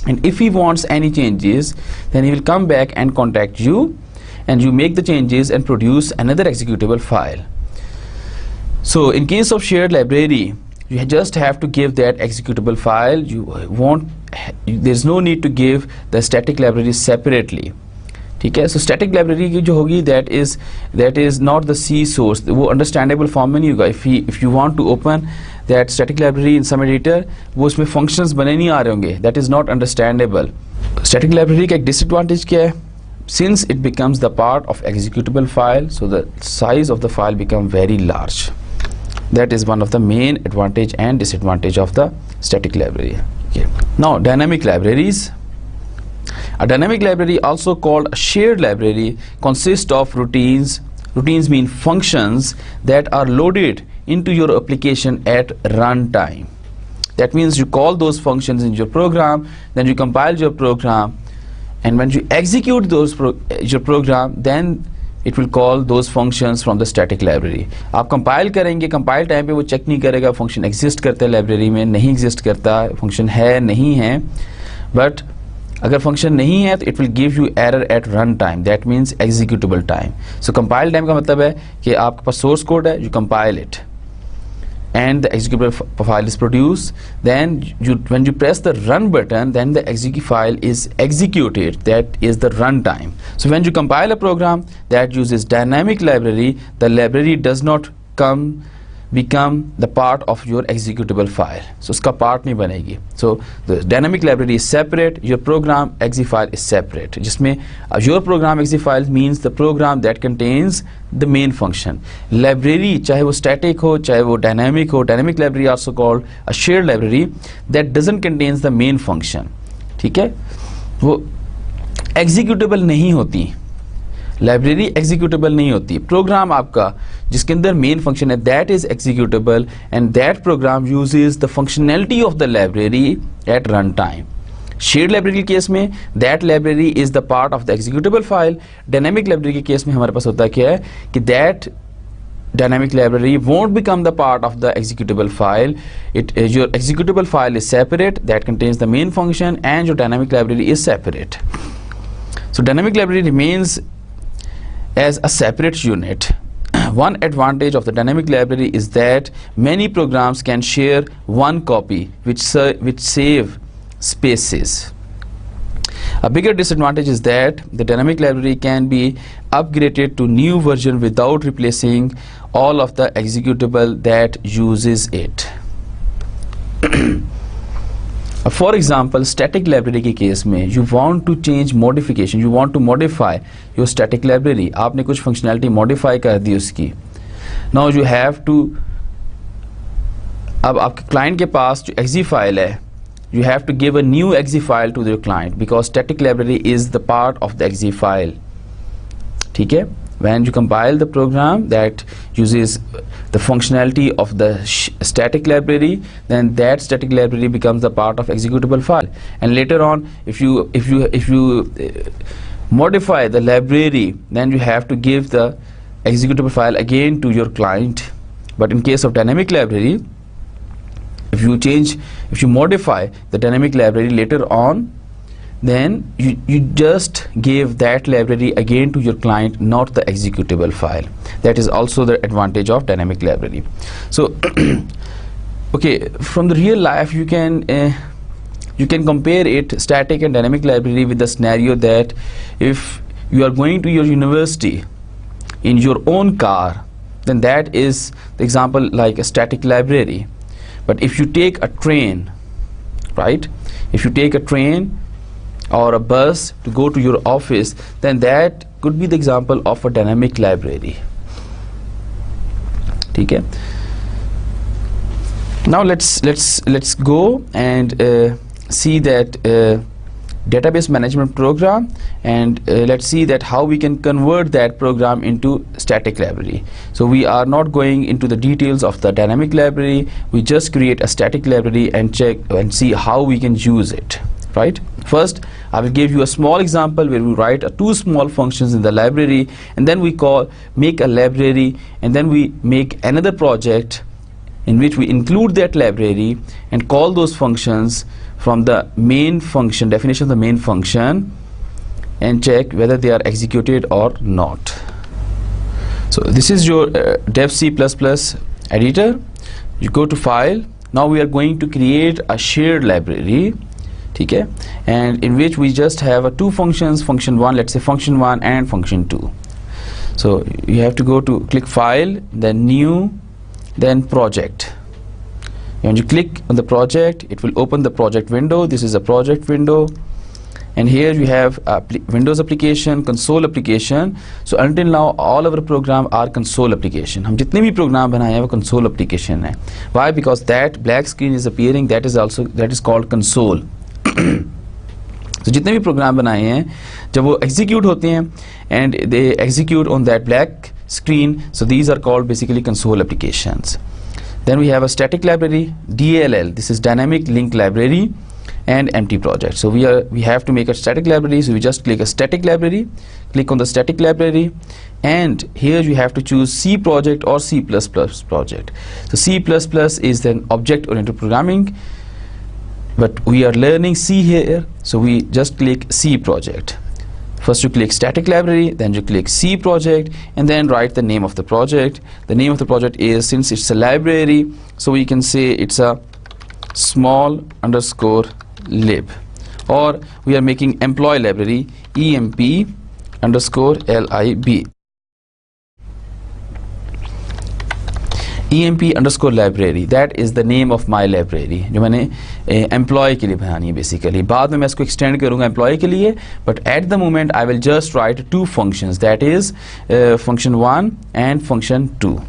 And if he wants any changes, then he will come back and contact you, and you make the changes and produce another executable file. So in case of shared library, you just have to give that executable file. There's no need to give the static library separately. ठीक है? So static library की जो होगी, that is not the C source. वो understandable form में नहीं होगा. If you want to open that static library in some editor, वो उसमें functions बने नहीं आ रहे होंगे. That is not understandable. Static library का एक disadvantage क्या है? Since it becomes the part of executable file, so the size of the file become very large. That is one of the main advantage and disadvantage of the static library. Okay. Now dynamic libraries. A dynamic library, also called a shared library, consists of routines. Routines mean functions that are loaded into your application at runtime. That means you call those functions in your program, then you compile your program, and when you execute your program, then it will call those functions from the static library. आप compile करेंगे, compile time पे वो check नहीं करेगा function exist करता है library में, नहीं exist करता, function है नहीं है, but अगर function नहीं है तो it will give you error at run time, that means executable time. So compile time का मतलब है कि आपके पास source code है, you compile it and the executable file is produced, then when you press the run button, then the execute file is executed, that is the run time. So when you compile a program that uses dynamic library, the library does not become the part of your executable file. So uska part nahi banegi. So the dynamic library is separate, your program exe file is separate. Jisme your program exe file means the program that contains the main function. Library chahe wo static ho, chahe wo dynamic ho, dynamic library also called a shared library that doesn't contains the main function. ठीक है, वो executable नहीं होती, library executable नहीं होती. Programme आपका जिसके अंदर मेन फंक्शन है that is executable and that program uses the functionality of the library at run time. Shared library के केस में that library is the part of the executable file. Dynamic library के case में हमारे पास होता क्या है कि that dynamic library won't become the part of the executable file. Your executable file is separate, that contains the main function, and your dynamic library is separate. So dynamic library remains as a separate unit. One advantage of the dynamic library is that many programs can share one copy which save spaces. A bigger disadvantage is that the dynamic library can be upgraded to new version without replacing all of the executable that uses it. For example, static library के case में you want to change modification, you want to modify your static library. आपने कुछ functionality modify कर दी उसकी. Now you have to, अब आपके client के पास जो exe file है, you have to give a new exe file to your client because static library is the part of the exe file. ठीक है? When you compile the program that uses the functionality of the static library, then that static library becomes the part of executable file. And later on, if you modify the library, then you have to give the executable file again to your client. But in case of dynamic library, if you modify the dynamic library later on, then you just gave that library again to your client, not the executable file. That is also the advantage of dynamic library. So okay, from the real life you can compare it, static and dynamic library, with the scenario that if you are going to your university in your own car, then that is the example like a static library. But if you take a train, right, if you take a train or a bus to go to your office, then that could be the example of a dynamic library. ठीक है? Now let's go and see that database management program, and let's see that how we can convert that program into static library. So we are not going into the details of the dynamic library, we just create a static library and check and see how we can use it, right? First I will give you a small example where we write two small functions in the library, and then we make a library, and then we make another project in which we include that library and call those functions from the main function, definition of the main function, and check whether they are executed or not. So this is your dev C++ editor. You go to file. Now we are going to create a shared library, okay, and in which we just have two functions, function 1, let's say function 1, and function 2. So you have to go to click file, then new, then project. When you click on the project, it will open the project window. This is a project window, and here you have Windows application, console application. So until now all our program are console application. हम जितने भी program बनाए हैं वो console application है. Why? Because that black screen is appearing, that is called console. So जितने भी program बनाए हैं जब वो execute होते हैं and they execute on that black screen, so these are called basically console applications. Then we have a static library, DLL, this is dynamic link library, and empty project. So we have to make a static library, so we just click a static library, click on the static library, and here you have to choose C project or C++ project. So C++ is an object oriented programming, but we are learning C here, so we just click C project. First you click static library, then you click C project, and then write the name of the project. The name of the project is, since it's a library, so we can say it's a small underscore lib, or we are making employee library emp underscore lib. emp underscore library, that is the name of my library जो मैंने employee के लिए बनानी है basically. बाद में मैं इसको extend करूँगा employee के लिए, but at the moment I will just write two functions, that is function 1 and function 2,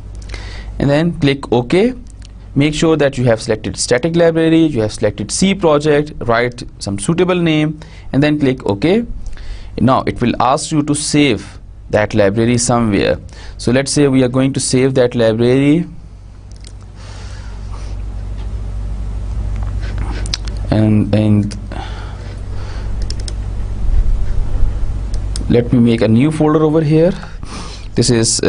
and then click OK. Make sure that you have selected static library, you have selected C project, write some suitable name, and then click OK. Now it will ask you to save that library somewhere. So let's say we are going to save that library, and let me make a new folder over here. This is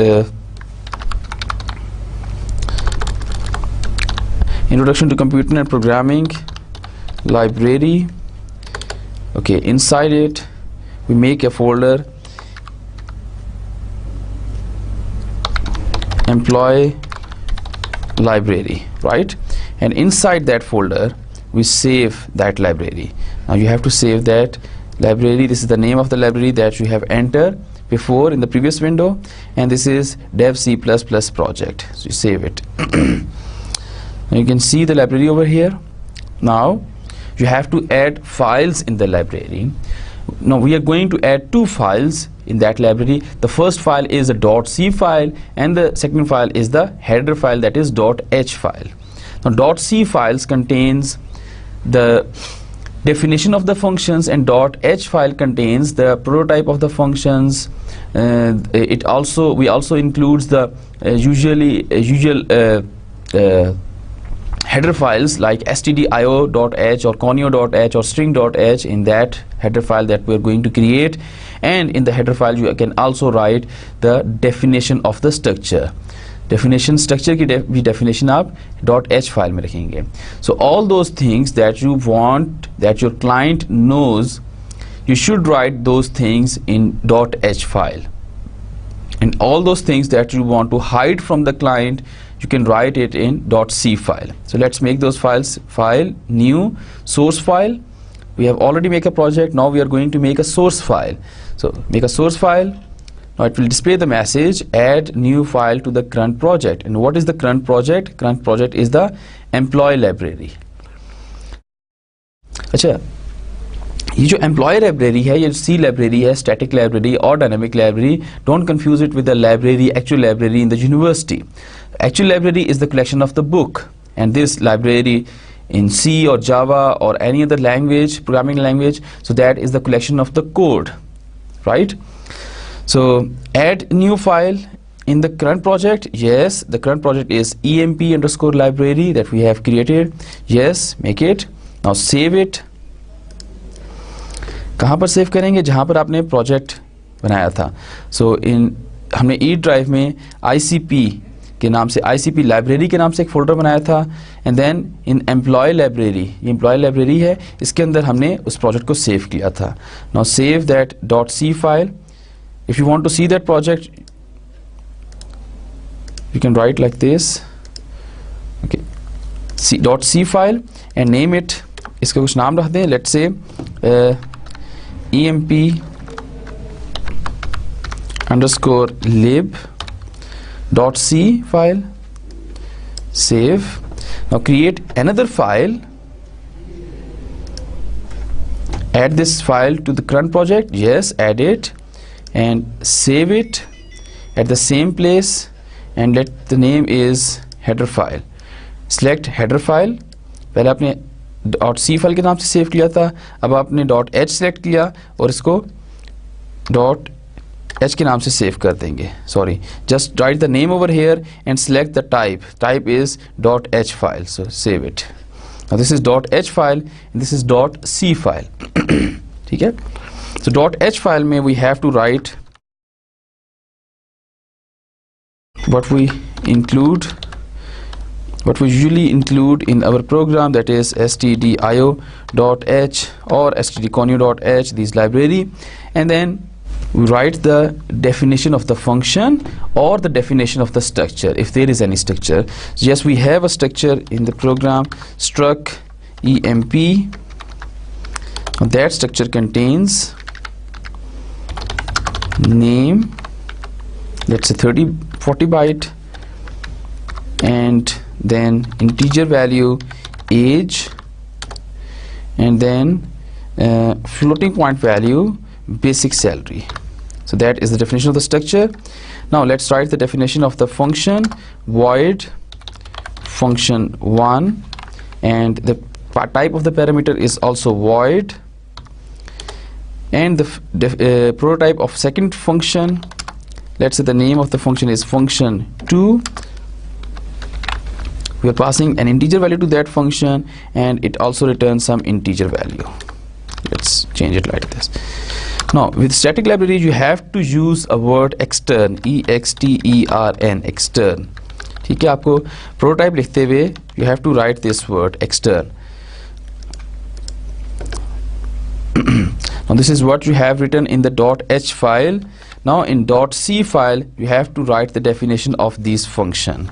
Introduction to Computer and Programming library. Okay, inside it we make a folder employee library, right? And inside that folder we save that library. Now you have to save that library. This is the name of the library that you have entered before in the previous window, and this is dev C++ project. So you save it. Now you can see the library over here. Now you have to add files in the library. Now we are going to add two files in that library. The first file is a .c file, and the second file is the header file, that is .h file. Now .c files contains the definition of the functions, and .h file contains the prototype of the functions. We also includes the usual header files like stdio.h or conio.h or string.h in that header file that we are going to create. And in the header file you can also write the definition of the structure. Definition structure की भी definition आप .h file में रखेंगे. So all those things that you want that your client knows, you should write those things in .h file. And all those things that you want to hide from the client, you can write it in .c file. So let's make those files. File, new, source file. We have already made a project. Now we are going to make a source file. So make a source file. Now it will display the message, add new file to the current project. And what is the current project? Current project is the employee library. अच्छा, ये जो employee library है, ये C library है, static library और dynamic library. Don't confuse it with the library, actual library in the university. Actual library is the collection of the book, and this library in C or Java or any other language, programming language, so that is the collection of the code, right? So add new file in the current project. Yes, the current project is emp underscore library that we have created. Yes, make it. Now save it. कहाँ पर save करेंगे? जहाँ पर आपने project बनाया था. सो हमने E drive में ICP के नाम से, ICP लाइब्रेरी के नाम से एक फोल्डर बनाया था, and then in employ library, ये एम्प्लॉय लाइब्रेरी है, इसके अंदर हमने उस प्रोजेक्ट को सेव किया था. Now save that .c file. If you want to see that project, you can write like this. Okay, .c file and name it. इसका कुछ नाम रख दें. Let's say emp underscore lib .c file. Save. Now create another file, add this file to the current project. Yes, add it and save it at the same place, and let the name is header file. Select header file. पहले आपने .c file के नाम से save किया था, अब आपने .h select किया और इसको .h के नाम से सेव कर देंगे. Sorry, just write the name over here and select the type. Type is .h file. So save it. Now this is .h file and this is .c file. ठीक है. सो .h फाइल में we have to write what we usually include in our program, that is stdio.h or stdconio.h, these library, and then we write the definition of the function or the definition of the structure if there is any structure. So yes, we have a structure in the program, struct emp. That structure contains name, let's say 40 byte, and then integer value age, and then floating point value basic salary. So that is the definition of the structure. Now let's write the definition of the function, void function1, and the type of the parameter is also void, and the prototype of second function, let's say the name of the function is function2. We are passing an integer value to that function, and it also returns some integer value. Let's change it like this. Now with static libraries you have to use a word extern, extern, extern. ठीक है, आपको prototype लिखते हुए you have to write this word extern. Now this is what you have written in the .h file. Now in .c file you have to write the definition of this function.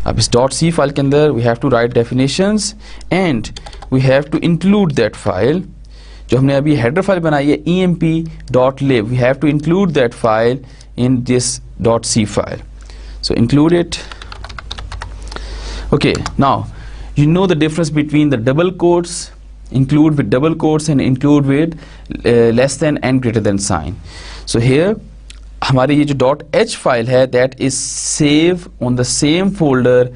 अब इस .c file के अंदर we have to write definitions, and we have to include that file. जो हमने अभी header file बनाई है emp.lib, we have to include that file in this .c file. So include it. Okay, now you know the difference between the double quotes, include with double quotes, and include with less than and greater than sign. So here हमारी ये जो .h file है, that is save on the same folder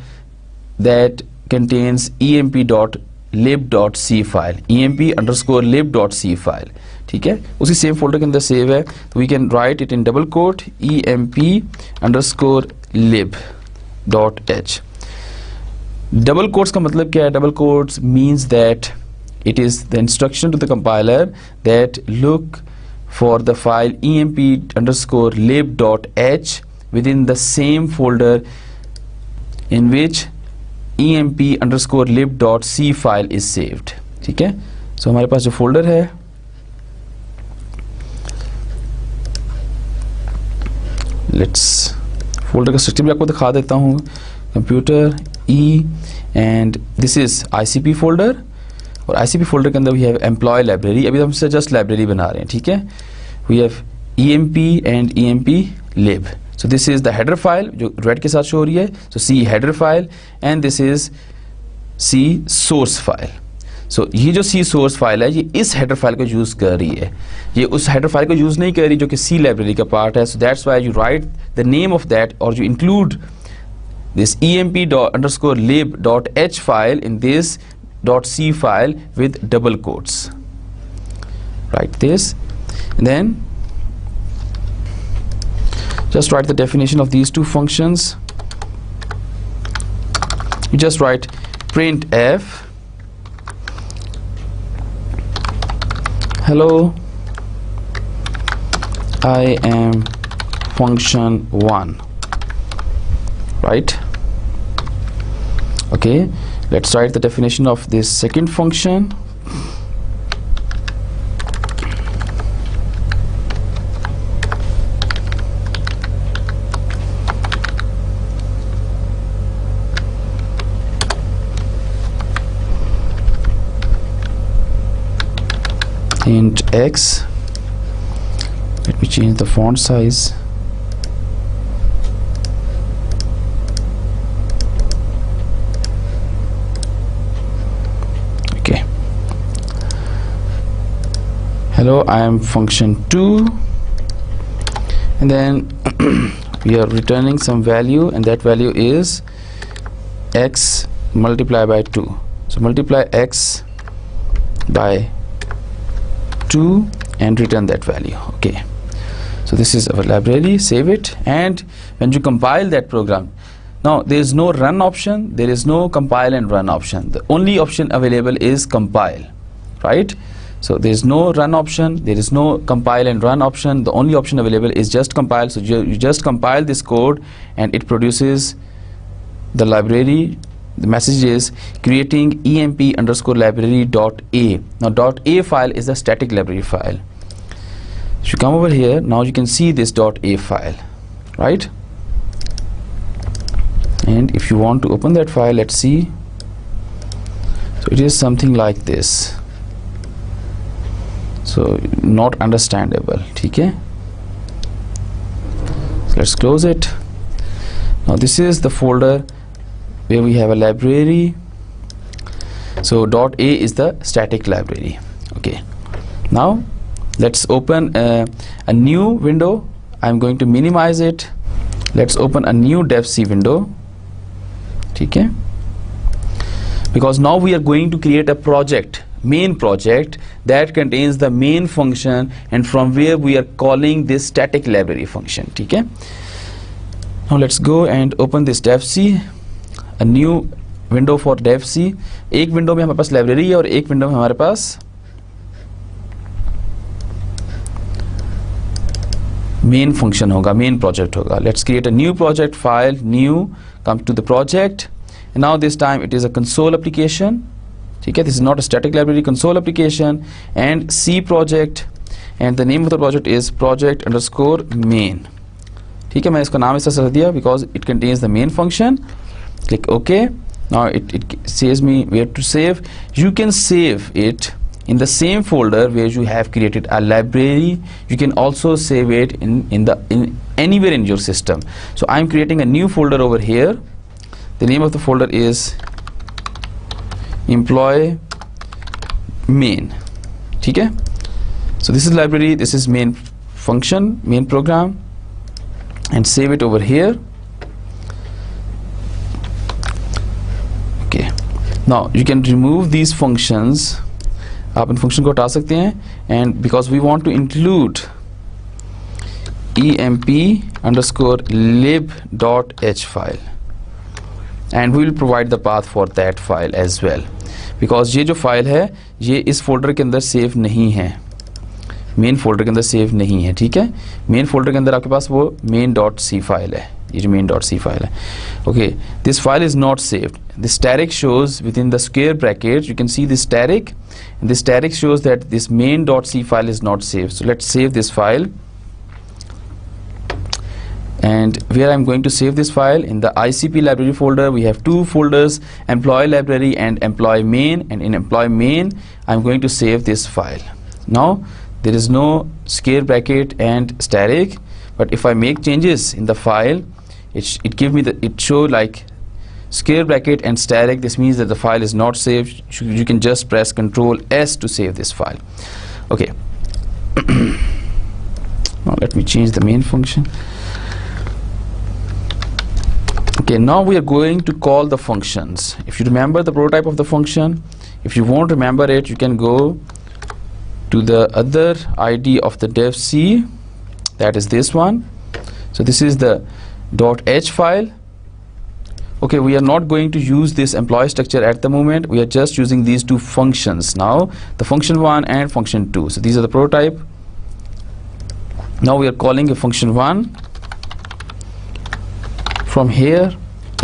that contains emp.lib.c file, emp_lib.c file. ठीक है, उसी same folder के अंदर save है, तो we can write it in double quote emp_lib.h. double quotes का मतलब क्या है? double quotes means that it is the instruction to the compiler that look for the file emp_lib.h within the same folder in which emp_lib.c file is saved. ठीक है, so हमारे पास जो folder है, let's folder का structure भी आपको दिखा देता हूँ. computer e, and this is ICP folder, और ICP folder के अंदर we have employee library. अभी हम इससे just library बना रहे हैं. ठीक है, we have emp and emp lib. So this is the header file जो red के साथ शो हो रही है. So C header file, and this is C source file. So ये जो C source file है, ये इस header file को use कर रही है, ये उस header file को use नहीं कर रही जो कि C library का part है. So that's why you write the name of that, or you include this emp_lib.h file in this .c file with double quotes. Write this, and then just write the definition of these two functions. You just write printf hello, I am function1, right? Okay, let's write the definition of this second function. Int x, let me change the font size. Okay, hello, I am function2, and then we are returning some value, and that value is x multiplied by 2. So multiply x by 2 and return that value. Okay, so this is our library. Save it, and when you compile that program, now there is no run option, there is no compile and run option. The only option available is compile, right? So there is no run option, there is no compile and run option. The only option available is just compile. So you just compile this code and it produces the library. The message is creating emp_library.a. Now .a file is the static library file. If you come over here, now you can see this .a file, right? And if you want to open that file, let's see. So it is something like this. So not understandable. Okay, so let's close it. Now this is the folder where we have a library. So .a is the static library. Okay, now let's open a new window. I'm going to minimize it. Let's open a new dev.c window. Okay, because now we are going to create a project, main project, that contains the main function, and from where we are calling this static library function. Okay, now let's go and open this dev.c, a new window for dev.c. एक window में हमारे पास library है और एक window में हमारे पास main function होगा, main project होगा. Let's create a new project file, new, come to the project, and now this time it is a console application. Okay, this is not a static library, console application, and C project, and the name of the project is project_main. ठीक है, मैं इसका नाम ऐसा रख दिया because it contains the main function. Click OK. Now it says me where to save. You can save it in the same folder where you have created a library. You can also save it in anywhere in your system. So I'm creating a new folder over here. The name of the folder is employee main. Okay, so this is library, this is main function, main program, and save it over here. Okay, now you can remove these functions. आप इन function को हटा सकते हैं, and because we want to include emp_lib.h file, and we will provide the path for that file as well, because ये जो file है ये इस फोल्डर के अंदर सेव नहीं है, मेन फोल्डर के अंदर सेव नहीं है. ठीक है, मेन फोल्डर के अंदर आपके पास वो main.c फाइल है, ये जो main.c फाइल है. Okay, this file is not saved. The static shows within the square brackets. You can see this static, and this static shows that this main.c file is not saved. So let's save this file. And where I'm going to save this file, in the ICP library folder, we have two folders, employee library and employee main, and in employee main I'm going to save this file. Now there is no square bracket and static, but if I make changes in the file, it show like square bracket and static. This means that the file is not saved. You can just press Ctrl S to save this file. Okay. Now let me change the main function. Okay, now we are going to call the functions. If you remember the prototype of the function, if you won't remember it, you can go to the other ID of the dev.c, that is this one. So this is the .h file. Okay, we are not going to use this employee structure at the moment. We are just using these two functions now, the function 1 and function 2. So these are the prototype. Now we are calling a function 1 from here,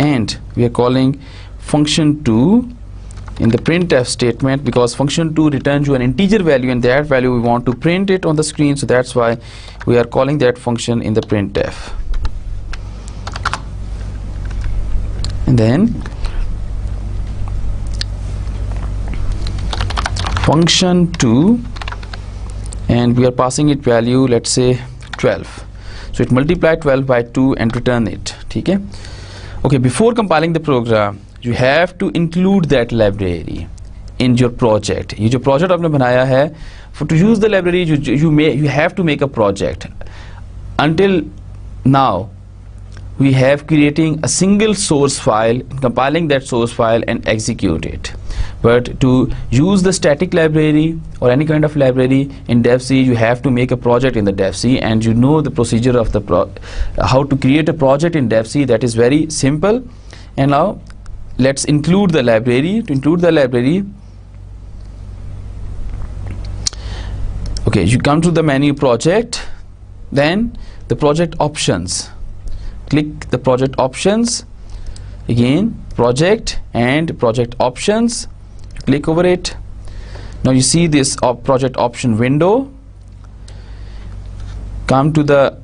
and we are calling function 2 in the printf statement, because function 2 returns you an integer value, and that value we want to print it on the screen. So that's why we are calling that function in the printf. And then function 2, and we are passing it value, let's say 12. So it multiply 12 by 2 and return it. Okay, okay, before compiling the program, you have to include that library in your project. ये जो project आपने बनाया है, to use the library you have to make a project. Until now we have creating a single source file, compiling that source file and execute it. But to use the static library or any kind of library in dev.c, you have to make a project in the dev.c, and you know the procedure of the how to create a project in dev.c. That is very simple. And now let's include the library. To include the library, Okay, you come to the menu project, then the project options. Click the project options, again project and project options, click over it. Now you see this project option window. Come to the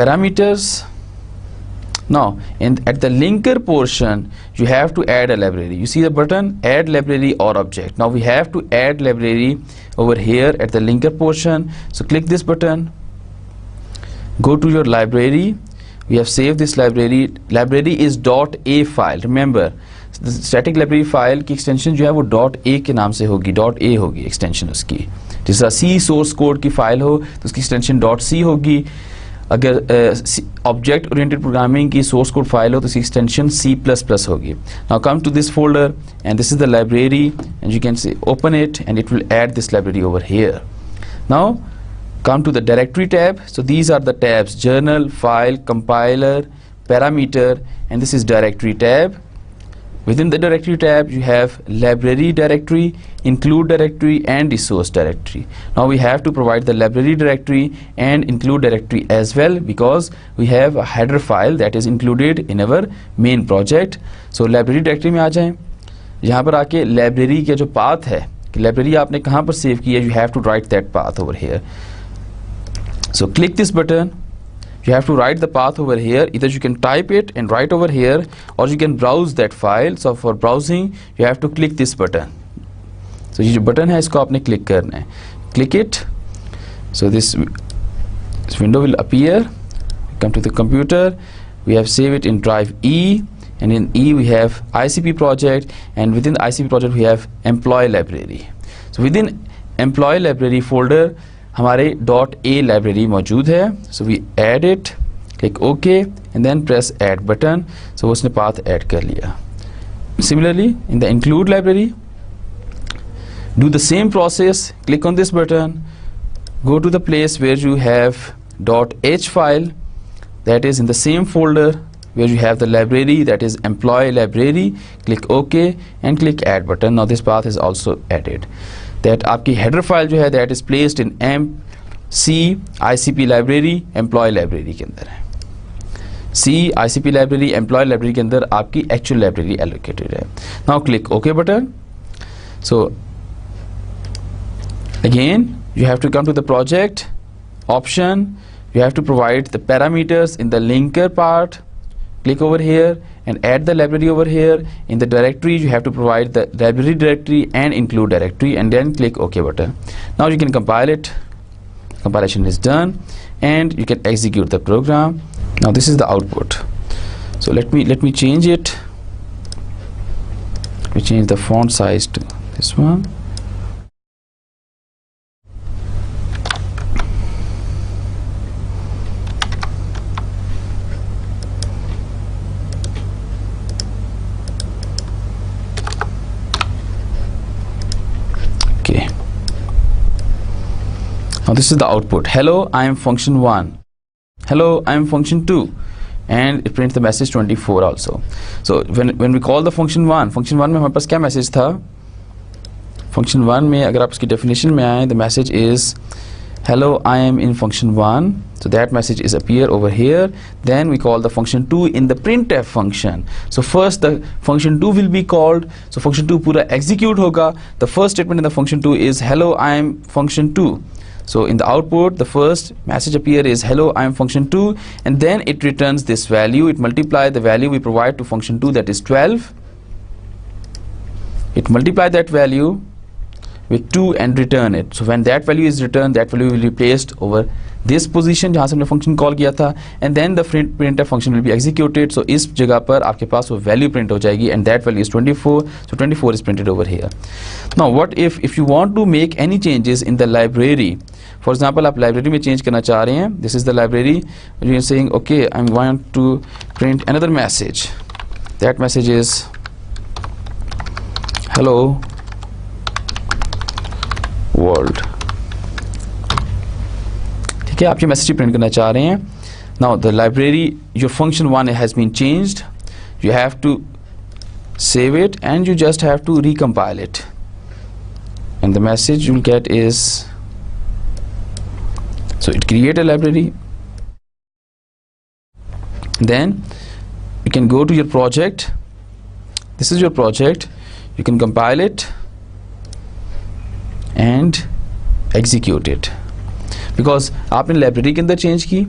parameters. Now at the linker portion you have to add a library. You see the button add library or object. Now we have to add library over here at the linker portion. So click this button, go to your library. We have saved this library. Library is .a file. Remember the static library file की extension जो है वो .a के नाम से होगी, .a होगी extension उसकी. जैसा C source code की फाइल हो तो उसकी extension .c होगी. अगर ऑब्जेक्ट ओरिएंटेड प्रोग्रामिंग की सोर्स कोड फाइल हो तो इसकी एक्सटेंशन C++ होगी. Now come to this folder and this is the library and you can say open it and it will add this library over here. Now come to the directory tab. So these are the tabs: journal, file, compiler, parameter, and this is directory tab. Within the directory tab you have library directory, include directory, and resource directory. Now we have to provide the library directory and include directory as well, because we have a header file that is included in our main project. So library directory में आ जाएं. यहाँ पर आके library के जो path है कि library आपने कहाँ पर सेव की है, you have to write that path over here. So click this button. You have to write the path over here. Either you can type it and write over here, or you can browse that file. So for browsing you have to click this button. So ये जो button है इसको आपने click करना है. Click it. So this window will appear. Come to the computer. We have saved it in drive E, and in E we have ICP project, and within the ICP project we have employee library. So within employee library folder हमारे .a library मौजूद है. So we add it, click OK and then press add button. So उसने path add कर लिया. Similarly in the include library do the same process. Click on this button, go to the place where you have .h file, that is in the same folder where you have the library, that is employee library. Click OK and click add button. Now this path is also added. That आपकी header file जो है that is placed in C ICP library employee library के अंदर है. C ICP library employee library के अंदर आपकी actual library allocated है. Now click OK button. So again you have to come to the project option. You have to provide the parameters in the linker part. Click over here and add the library over here. In the directory you have to provide the library directory and include directory, and then click OK button. Now you can compile it. Compilation is done and you can execute the program. Now this is the output. So let me change it. We change the font size to this one. Now this is the output. Hello, I am function 1. Hello, I am function 2. And it prints the message 24 also. So when we call the function 1 में हमारे पास क्या message था? Function 1 में अगर आप इसकी definition में आए, the message is hello, I am in function 1. So that message is appear over here. Then we call the function 2 in the printf function. So first the function 2 will be called. So function 2 पूरा execute होगा. The first statement in the function 2 is hello, I am function 2. So in the output the first message appear is hello, I am function 2, and then it returns this value. It multiply the value we provide to function 2, that is 12. It multiply that value with 2 and return it. So when that value is returned, that value will be placed over this position जहाँ से हमने function call किया था, and then the printf function will be executed. So इस जगह पर आपके पास वो value print हो जाएगी, and that value is 24. So 24 is printed over here. Now what if you want to make any changes in the library? For example, आप library में change करना चाह रहे हैं. This is the library. You are saying okay, I want to print another message. That message is hello world. ठीक है, आप ये मैसेज प्रिंट करना चाह रहे हैं. Now the library, your function 1 has been changed. You have to save it and you just have to recompile it, and the message you will get is So it create a library. Then you can go to your project. This is your project. You can compile it and execute it. Because आपने library के अंदर change की,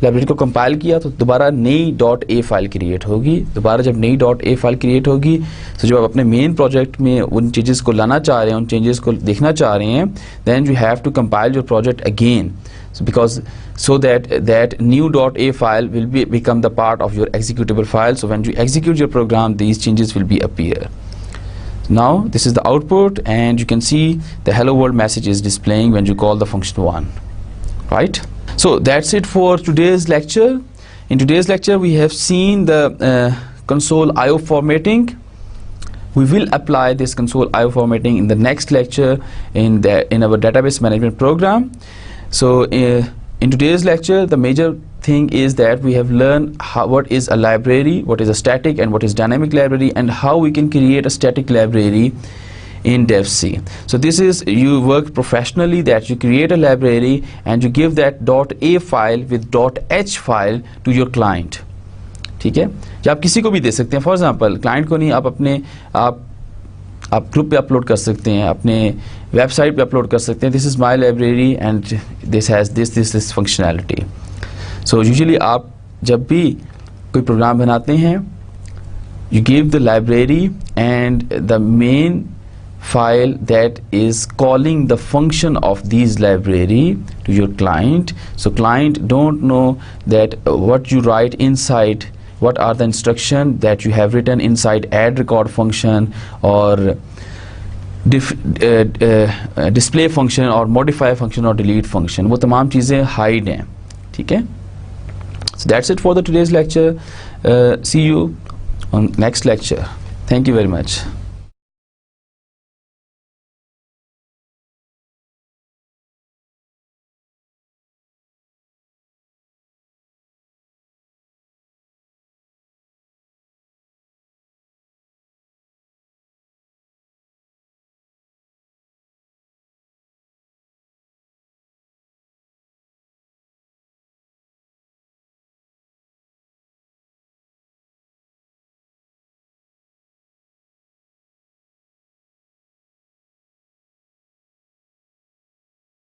library को compile किया, तो दोबारा नई .a file create होगी. दोबारा जब नई .a फाइल क्रिएट होगी, तो जब आप अपने मेन प्रोजेक्ट में उन चेंजेस को लाना चाह रहे हैं, उन चेंजेस को देखना चाह रहे हैं, then you have to compile your project again, because so that new .a file will become the part of your executable file. So when you execute your program, these changes will be appear. Now this is the output, and you can see the hello world message is displaying when you call the function 1, right? So that's it for today's lecture. In today's lecture we have seen the console IO formatting. We will apply this console IO formatting in the next lecture in our database management program. So in today's lecture, the major thing is that we have learned what is a library, what is a static and what is dynamic library, and how we can create a static library in Dev-C. So this is, you work professionally, that you create a library and you give that .a file with .h file to your client. ठीक है, या आप किसी को भी दे सकते हैं. For example client को नहीं, आप अपने आप ग्रुप पे अपलोड कर सकते हैं, अपने वेबसाइट पे अपलोड कर सकते हैं. This is my library and this has this functionality. So usually आप जब भी कोई प्रोग्राम बनाते हैं, you give the library and the main file that is calling the function of these library to your client. So client don't know that what you write inside, what are the instructions that you have written inside add record function or display function or modify function or delete function. वो तमाम चीज़ें hide हैं. ठीक है? So that's it for the today's lecture. See you on next lecture. Thank you very much.